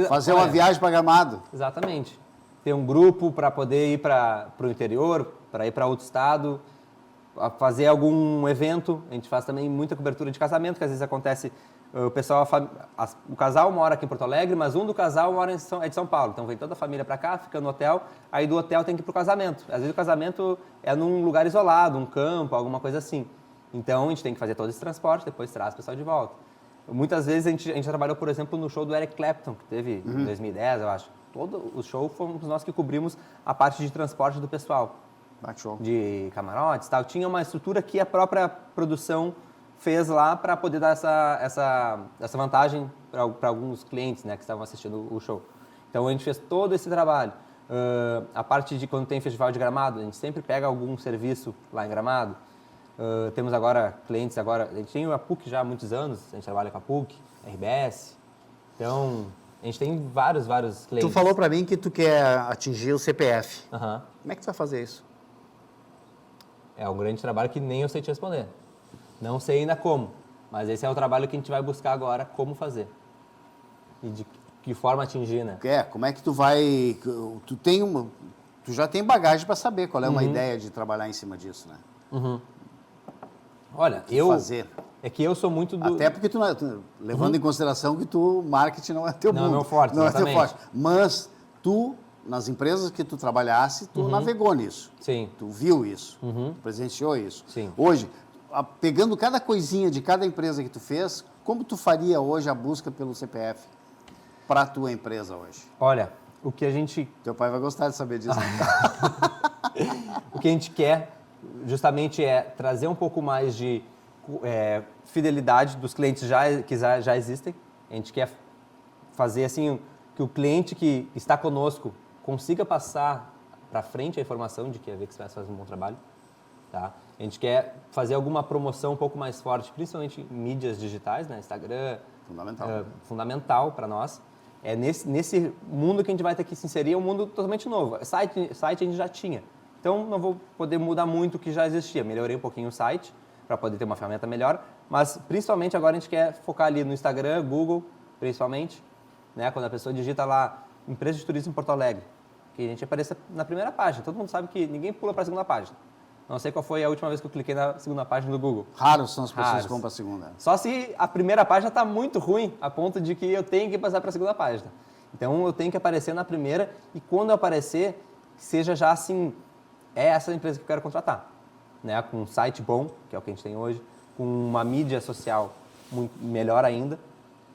Fazer uma viagem para Gramado. Exatamente. Ter um grupo para poder ir para o interior, para ir para outro estado, fazer algum evento. A gente faz também muita cobertura de casamento, que às vezes acontece... O casal mora aqui em Porto Alegre, mas um do casal mora de São Paulo. Então vem toda a família para cá, fica no hotel, aí do hotel tem que ir para o casamento. Às vezes o casamento é num lugar isolado, um campo, alguma coisa assim. Então a gente tem que fazer todo esse transporte, depois traz o pessoal de volta. Muitas vezes a gente trabalhou, por exemplo, no show do Eric Clapton, que teve em 2010, eu acho. Todo o show fomos nós que cobrimos a parte de transporte do pessoal. De camarotes e tal. Tinha uma estrutura que a própria produção fez lá para poder dar essa vantagem para alguns clientes, né, que estavam assistindo o show. Então a gente fez todo esse trabalho. A parte de quando tem festival de Gramado, a gente sempre pega algum serviço lá em Gramado. Temos agora clientes, a gente tem a PUC já há muitos anos, a gente trabalha com a PUC, RBS. Então a gente tem vários clientes. Tu falou para mim que tu quer atingir o CPF. Uhum. Como é que tu vai fazer isso? É um grande trabalho que nem eu sei te responder. Não sei ainda como, mas esse é o trabalho que a gente vai buscar agora, como fazer. E de que forma atingir, né? Como é que tu vai... Tu já tem bagagem para saber qual é uma ideia de trabalhar em cima disso, né? Uhum. Olha, fazer. É que eu sou muito do... Até porque levando em consideração que marketing não é teu mundo. Não é meu forte, não exatamente. É teu forte. Mas tu, nas empresas que tu trabalhasse, tu navegou nisso. Sim. Tu viu isso. Tu presenciou isso. Sim. Hoje, pegando cada coisinha de cada empresa que tu fez, como tu faria hoje a busca pelo CPF para a tua empresa hoje? Olha, o que a gente... Teu pai vai gostar de saber disso. O que a gente quer justamente é trazer um pouco mais de fidelidade dos clientes que já existem. A gente quer fazer assim que o cliente que está conosco consiga passar para frente a informação de que a VEX faz um bom trabalho. Tá? A gente quer fazer alguma promoção um pouco mais forte, principalmente em mídias digitais, né? Instagram. Fundamental. Fundamental para nós. É nesse mundo que a gente vai ter que se inserir, é um mundo totalmente novo. Site a gente já tinha. Então, não vou poder mudar muito o que já existia. Melhorei um pouquinho o site para poder ter uma ferramenta melhor. Mas, principalmente, agora a gente quer focar ali no Instagram, Google, principalmente. Né? Quando a pessoa digita lá, empresa de turismo em Porto Alegre, que a gente apareça na primeira página. Todo mundo sabe que ninguém pula para a segunda página. Não sei qual foi a última vez que eu cliquei na segunda página do Google. Raros são as pessoas que vão para a segunda. Só se a primeira página está muito ruim, a ponto de que eu tenho que passar para a segunda página. Então, eu tenho que aparecer na primeira e quando eu aparecer, seja já assim, é essa empresa que eu quero contratar. Né? Com um site bom, que é o que a gente tem hoje, com uma mídia social muito melhor ainda,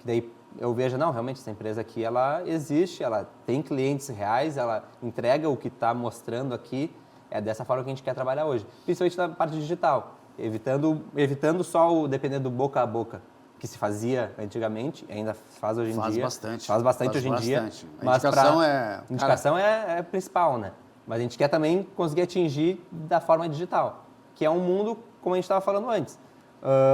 que daí eu vejo, não, realmente essa empresa aqui, ela existe, ela tem clientes reais, ela entrega o que está mostrando aqui. É dessa forma que a gente quer trabalhar hoje, principalmente na parte digital, evitando só o depender do boca a boca, que se fazia antigamente, ainda faz hoje em dia. Faz bastante hoje em dia. A indicação é principal, né? Mas a gente quer também conseguir atingir da forma digital, que é um mundo como a gente estava falando antes,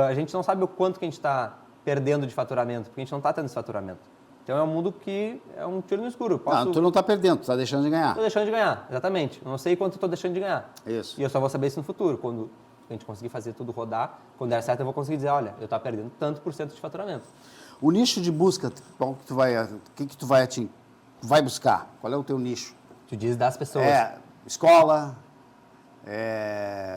a gente não sabe o quanto que a gente está perdendo de faturamento, porque a gente não está tendo esse faturamento. Então é um mundo que é um tiro no escuro. Não, tu não está perdendo, tu está deixando de ganhar. Estou deixando de ganhar, exatamente. Eu não sei quanto estou deixando de ganhar. Isso. E eu só vou saber isso no futuro, quando a gente conseguir fazer tudo rodar. Quando der certo, eu vou conseguir dizer, olha, eu estava perdendo tanto por cento de faturamento. O nicho de busca, qual que tu vai, o que tu vai buscar? Qual é o teu nicho? Tu diz das pessoas. Escola,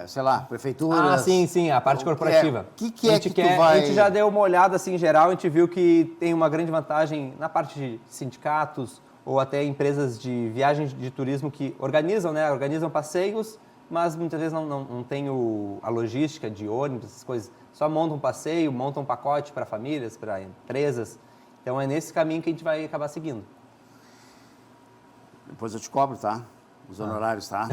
sei lá, prefeitura. Sim, a parte corporativa. O que é que tu vai... A gente já deu uma olhada assim em geral, a gente viu que tem uma grande vantagem na parte de sindicatos ou até empresas de viagens de turismo que organizam, né? Organizam passeios, mas muitas vezes não tem a logística de ônibus, essas coisas. Só montam um passeio, montam um pacote para famílias, para empresas. Então é nesse caminho que a gente vai acabar seguindo. Depois eu te cobro, tá? Os honorários, tá?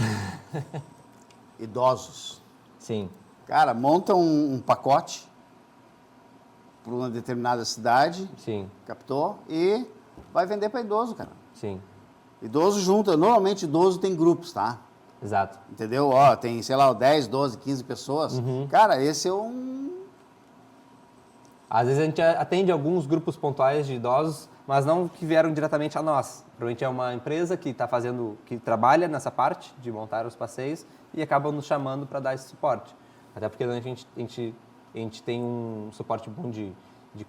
Idosos. Sim. Cara, monta um pacote para uma determinada cidade. Sim. Captou? E vai vender para idoso, cara. Sim. Idoso junta. Normalmente idoso tem grupos, tá? Exato. Entendeu? Ó, tem, sei lá, 10, 12, 15 pessoas. Cara, esse é Às vezes a gente atende alguns grupos pontuais de idosos, mas não que vieram diretamente a nós. Provavelmente é uma empresa que que trabalha nessa parte de montar os passeios e acabam nos chamando para dar esse suporte. Até porque a gente tem um suporte bom de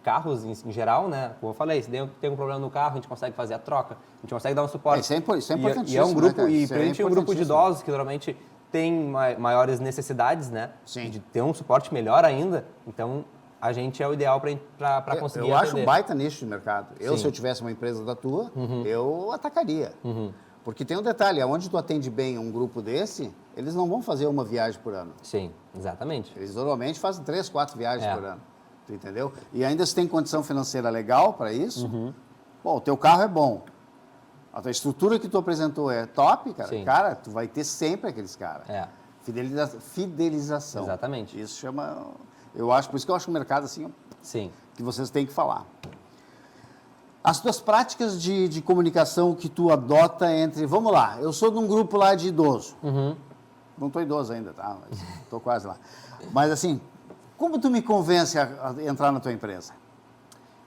carros em geral, né? Como eu falei, se tem um problema no carro, a gente consegue fazer a troca, a gente consegue dar um suporte. Isso é importantíssimo. E é um grupo, né, e principalmente um grupo de idosos que normalmente tem maiores necessidades, né? Sim. De ter um suporte melhor ainda. Então, a gente é o ideal para conseguir Eu acho atender. um baita nicho de mercado. Sim. Se eu tivesse uma empresa da tua, eu atacaria. Porque tem um detalhe, onde tu atende bem um grupo desse, eles não vão fazer uma viagem por ano. Sim, exatamente. Eles normalmente fazem 3, 4 viagens por ano. Tu entendeu? E ainda se tem condição financeira legal para isso, bom, o teu carro é bom. A tua estrutura que tu apresentou é top, cara. Sim. Cara, tu vai ter sempre aqueles caras. Fidelização. Exatamente. Isso chama... Eu acho, por isso que eu acho o mercado assim, Sim. que vocês têm que falar. As tuas práticas de comunicação que tu adota entre... Vamos lá, eu sou de um grupo lá de idoso. Não estou idoso ainda, tá? Estou quase lá. Mas assim, como tu me convence a entrar na tua empresa?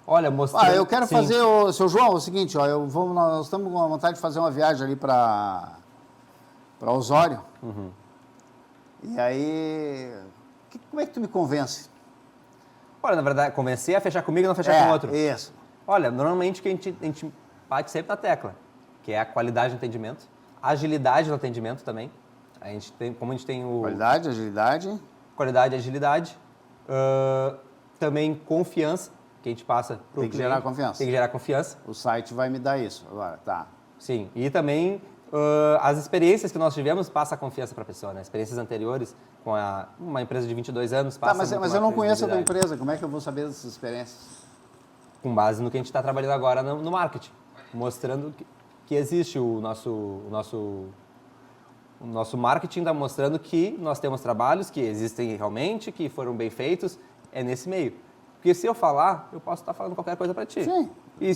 Olha, mostrando... eu quero sim. fazer, seu João, é o seguinte, ó, nós estamos com vontade de fazer uma viagem ali para Osório. E aí, como é que tu me convence? Olha, na verdade, convencer a fechar comigo e não fechar com o outro. Isso. Olha, normalmente que a gente bate sempre na tecla, que é a qualidade do atendimento, a agilidade do atendimento também. Como a gente tem o... Qualidade, agilidade. Qualidade e agilidade. Também confiança, que a gente passa para o cliente. Tem que gerar confiança. Tem que gerar confiança. O site vai me dar isso agora, tá. Sim, e também as experiências que nós tivemos passa a confiança para a pessoa, né? Experiências anteriores com uma empresa de 22 anos passa Mas eu não conheço a tua empresa, como é que eu vou saber dessas experiências? Com base no que a gente está trabalhando agora no marketing, mostrando que existe o nosso marketing está mostrando que nós temos trabalhos que existem realmente, que foram bem feitos, é nesse meio. Porque se eu falar, eu posso estar falando qualquer coisa para ti. Sim. E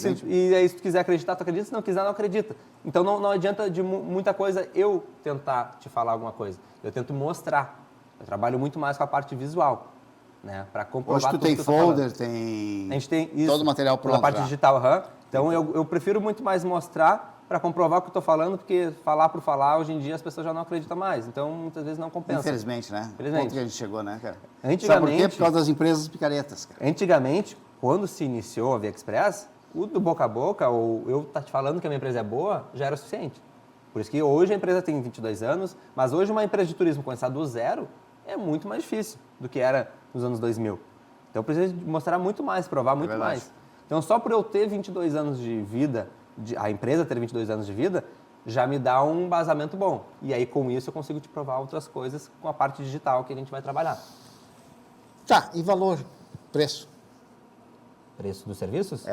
aí, se tu quiser acreditar, tu acredita. Se não quiser, não acredita. Então, não adianta de muita coisa eu tentar te falar alguma coisa. Eu tento mostrar. Eu trabalho muito mais com a parte visual, né? Para comprovar tudo que eu tô folder, tem... A gente tem isso. Todo o material pronto na parte já. digital, Então, eu prefiro muito mais mostrar para comprovar o que eu estou falando, porque falar por falar, hoje em dia, as pessoas já não acreditam mais. Então, muitas vezes não compensa. Infelizmente, né? Infelizmente. Ponto que a gente chegou, né, cara? Antigamente... Sabe por quê? Por causa das empresas picaretas, cara. Antigamente, quando se iniciou a Via Express, o do boca a boca, ou eu estar te falando que a minha empresa é boa, já era suficiente. Por isso que hoje a empresa tem 22 anos, mas hoje uma empresa de turismo começar do zero é muito mais difícil do que era nos anos 2000. Então, precisa mostrar muito mais, provar muito mais. Então, só por eu ter 22 anos de vida, a empresa ter 22 anos de vida, já me dá um embasamento bom. E aí, com isso, eu consigo te provar outras coisas com a parte digital que a gente vai trabalhar. Tá, e valor? Preço? Preço dos serviços?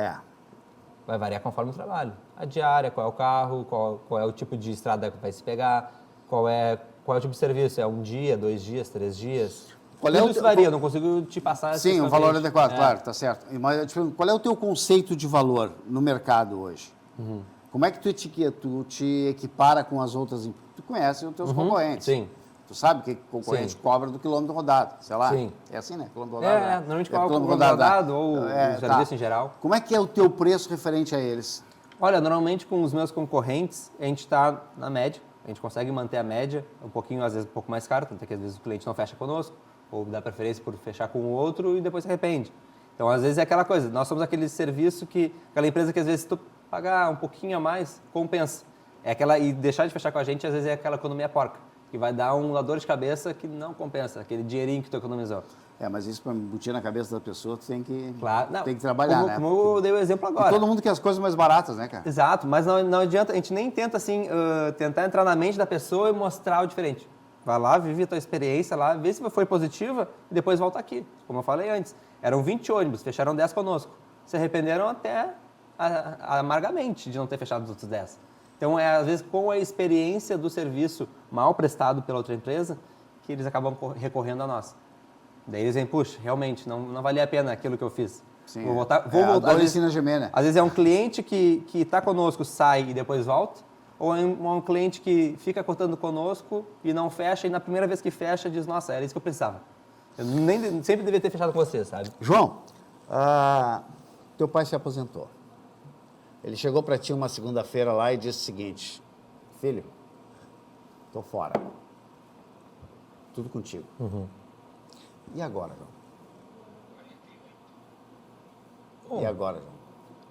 Vai variar conforme o trabalho. A diária, qual é o carro, qual é o tipo de estrada que vai se pegar, qual é o tipo de serviço, é 1 dia, 2 dias, 3 dias. Tudo isso varia, eu não consigo te passar... Sim, um valor adequado, claro, tá certo. Mas eu te pergunto, qual é o teu conceito de valor no mercado hoje? Como é que tu te equipara com as outras... Tu conhece os teus concorrentes. Sim. Tu sabe que o concorrente Sim. cobra do quilômetro rodado, sei lá. Sim. É assim, né? Quilômetro rodado. né? Normalmente É coloca o quilômetro rodado ou o tá. serviço em geral. Como é que é o teu preço referente a eles? Olha, normalmente com os meus concorrentes, a gente está na média. A gente consegue manter a média, um pouquinho, às vezes um pouco mais caro, tanto que às vezes o cliente não fecha conosco, ou dá preferência por fechar com o outro e depois se arrepende. Então, às vezes é aquela coisa, nós somos aquele serviço aquela empresa que às vezes se tu pagar um pouquinho a mais, compensa. E deixar de fechar com a gente, às vezes é aquela economia porca, que vai dar uma dor de cabeça que não compensa, aquele dinheirinho que tu economizou. Mas isso para embutir na cabeça da pessoa, tu tem que, Claro, não, tem que trabalhar, como, né? Como eu dei o exemplo agora. E todo mundo quer as coisas mais baratas, né, cara? Exato, mas não adianta, a gente nem tenta assim, tentar entrar na mente da pessoa e mostrar o diferente. Vai lá, vive a tua experiência lá, vê se foi positiva e depois volta aqui. Como eu falei antes, eram 20 ônibus, fecharam 10 conosco. Se arrependeram até amargamente de não ter fechado os outros 10. Então, às vezes, com a experiência do serviço mal prestado pela outra empresa, que eles acabam recorrendo a nós. Daí eles dizem, puxa, realmente, não valia a pena aquilo que eu fiz. Sim, Vou voltar. a dor ensina a gemer, né? Às vezes é um cliente que está conosco, sai e depois volta, ou é um cliente que fica cortando conosco e não fecha, e na primeira vez que fecha diz, nossa, era isso que eu precisava. Eu sempre devia ter fechado com você, sabe? João, teu pai se aposentou. Ele chegou para ti uma segunda-feira lá e disse o seguinte, filho, tô fora. Tudo contigo. E agora, João? E agora, João?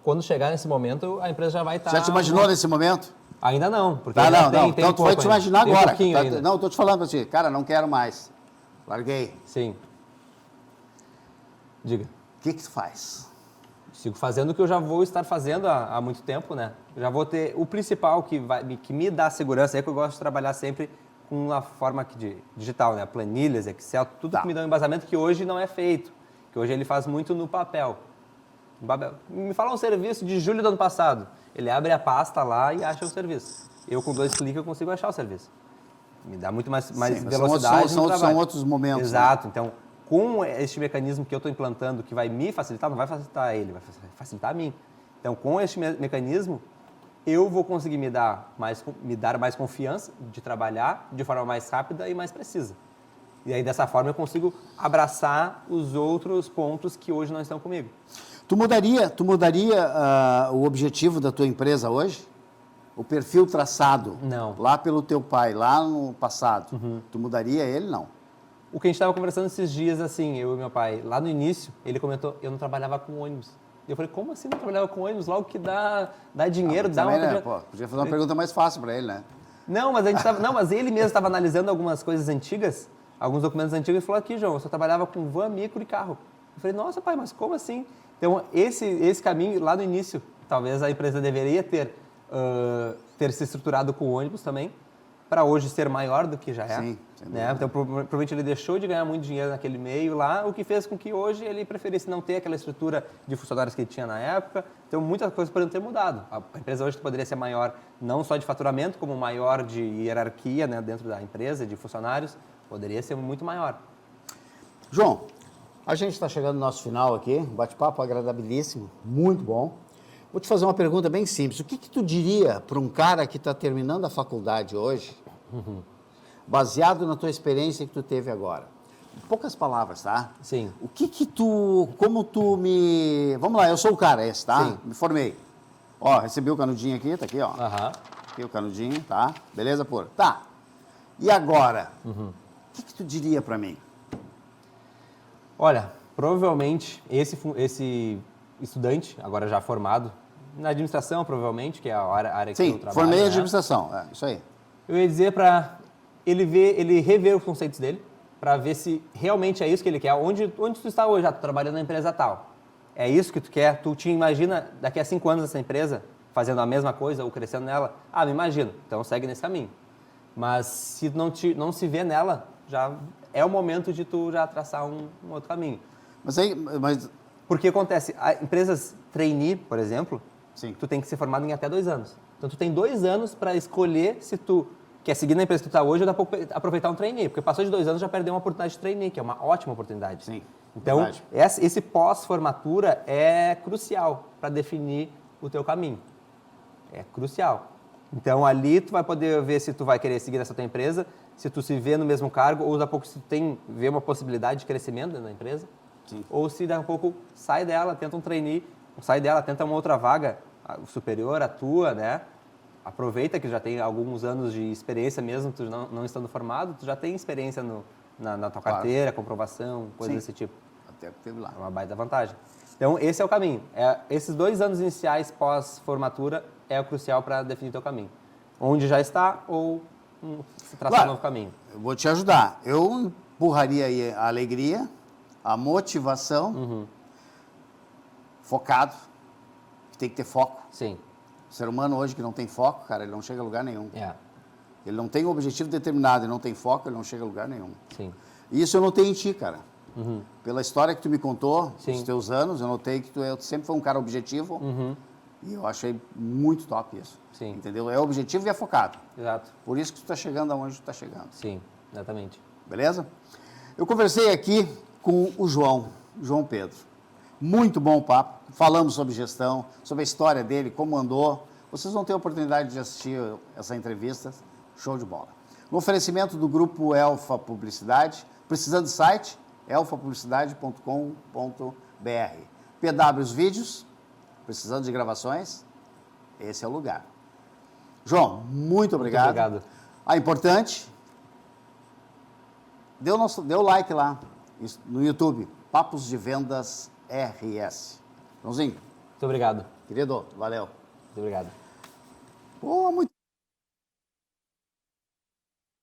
Quando chegar nesse momento, a empresa já vai estar... Já te imaginou nesse momento? Ainda não, porque Tá, já não. tem Então tu vai te imaginar Tem agora. pouquinho ainda. Não, eu tô te falando pra ti. Cara, não quero mais. Larguei. Sim. Diga. O que tu faz? Sigo fazendo o que eu já vou estar fazendo há muito tempo, né? Eu já vou ter o principal que me dá segurança, é que eu gosto de trabalhar sempre com uma forma digital, né? Planilhas, Excel, tudo que me dá um embasamento que hoje não é feito, que hoje ele faz muito no papel. Me fala um serviço de julho do ano passado. Ele abre a pasta lá e acha o serviço. Eu, com 2 cliques, eu consigo achar o serviço. Me dá muito mais velocidade no trabalho. São outros momentos. Exato. Né? Então, com este mecanismo que eu estou implantando, que vai me facilitar, não vai facilitar ele, vai facilitar a mim. Então, com este mecanismo, eu vou conseguir me dar mais confiança de trabalhar de forma mais rápida e mais precisa. E aí, dessa forma, eu consigo abraçar os outros pontos que hoje não estão comigo. Tu mudaria o objetivo da tua empresa hoje? O perfil traçado? Não. Lá pelo teu pai, lá no passado. Tu mudaria ele? Não. O que a gente estava conversando esses dias, assim, eu e meu pai, lá no início, ele comentou, eu não trabalhava com ônibus. Eu falei, como assim não trabalhava com ônibus? Logo que dá dinheiro, dá também, uma... né? Pô, podia fazer uma pergunta mais fácil para ele, né? Não, mas ele mesmo estava analisando algumas coisas antigas, alguns documentos antigos, e falou, aqui, João, eu só trabalhava com van, micro e carro. Eu falei, nossa, pai, mas como assim? Então, esse caminho, lá no início, talvez a empresa deveria ter se estruturado com ônibus também, para hoje ser maior do que já é. Sim, né? Então, provavelmente ele deixou de ganhar muito dinheiro naquele meio lá, o que fez com que hoje ele preferisse não ter aquela estrutura de funcionários que ele tinha na época. Então, muitas coisas poderiam ter mudado. A empresa hoje poderia ser maior, não só de faturamento, como maior de hierarquia, né, dentro da empresa, de funcionários, poderia ser muito maior. João, a gente está chegando no nosso final aqui, um bate-papo agradabilíssimo, muito bom. Vou te fazer uma pergunta bem simples. O que tu diria para um cara que está terminando a faculdade hoje, baseado na tua experiência que tu teve agora? Em poucas palavras, tá? Sim. Vamos lá, eu sou o cara esse, tá? Sim. Me formei. Ó, recebi o canudinho aqui, tá aqui, ó. Aham. Aqui o canudinho, tá? Beleza, pura? Tá. E agora? O que tu diria para mim? Olha, provavelmente esse estudante, agora já formado, na administração provavelmente, que é a área que eu trabalho. Sim, formei em né? administração, isso aí. Eu ia dizer para ele rever os conceitos dele, para ver se realmente é isso que ele quer. Onde tu está hoje? Tu trabalhando na empresa tal. É isso que tu quer? Tu te imagina daqui a 5 anos essa empresa fazendo a mesma coisa ou crescendo nela? Me imagino. Então segue nesse caminho. Mas se não se vê nela, já é o momento de tu já traçar um outro caminho. Mas Porque acontece, empresas trainee, por exemplo, sim, tu tem que ser formado em até 2 anos. Então tu tem 2 anos para escolher se tu quer seguir na empresa que tu está hoje ou dá para aproveitar um trainee. Porque passou de 2 anos já perdeu uma oportunidade de trainee, que é uma ótima oportunidade. Sim, então, verdade. esse pós-formatura é crucial para definir o teu caminho. É crucial. Então, ali tu vai poder ver se tu vai querer seguir nessa tua empresa, se tu se vê no mesmo cargo, ou daqui a pouco se tu vê uma possibilidade de crescimento dentro da empresa. Sim. Ou se daqui a pouco sai dela, tenta um trainee, sai dela, tenta uma outra vaga superior à tua, né? Aproveita que já tem alguns anos de experiência mesmo, tu não estando formado, tu já tem experiência na tua carteira, comprovação, coisas desse tipo. Até que teve lá. É uma baita vantagem. Então, esse é o caminho. Esses 2 anos iniciais pós-formatura é o crucial para definir teu caminho. Onde já está ou se traçar um novo caminho. Eu vou te ajudar. Eu empurraria aí a alegria, a motivação, focado, tem que ter foco. Sim. O ser humano hoje que não tem foco, cara, ele não chega a lugar nenhum. É. Ele não tem um objetivo determinado, ele não tem foco, ele não chega a lugar nenhum. Sim. E isso eu notei em ti, cara. Pela história que tu me contou, Sim. dos teus anos, eu notei que tu sempre foi um cara objetivo. E eu achei muito top isso. Sim. Entendeu? É objetivo e é focado. Exato. Por isso que tu está chegando aonde tu está chegando. Sim, exatamente. Beleza? Eu conversei aqui com o João Pedro. Muito bom papo. Falamos sobre gestão, sobre a história dele, como andou. Vocês vão ter a oportunidade de assistir essa entrevista. Show de bola. No oferecimento do grupo Elfa Publicidade, precisando de site, elfapublicidade.com.br. PWs Vídeos, precisando de gravações, esse é o lugar. João, muito obrigado. Muito obrigado. Importante, dê o like lá no YouTube, Papos de Vendas RS. Joãozinho, Muito obrigado. querido, valeu. Muito obrigado. Pô, muito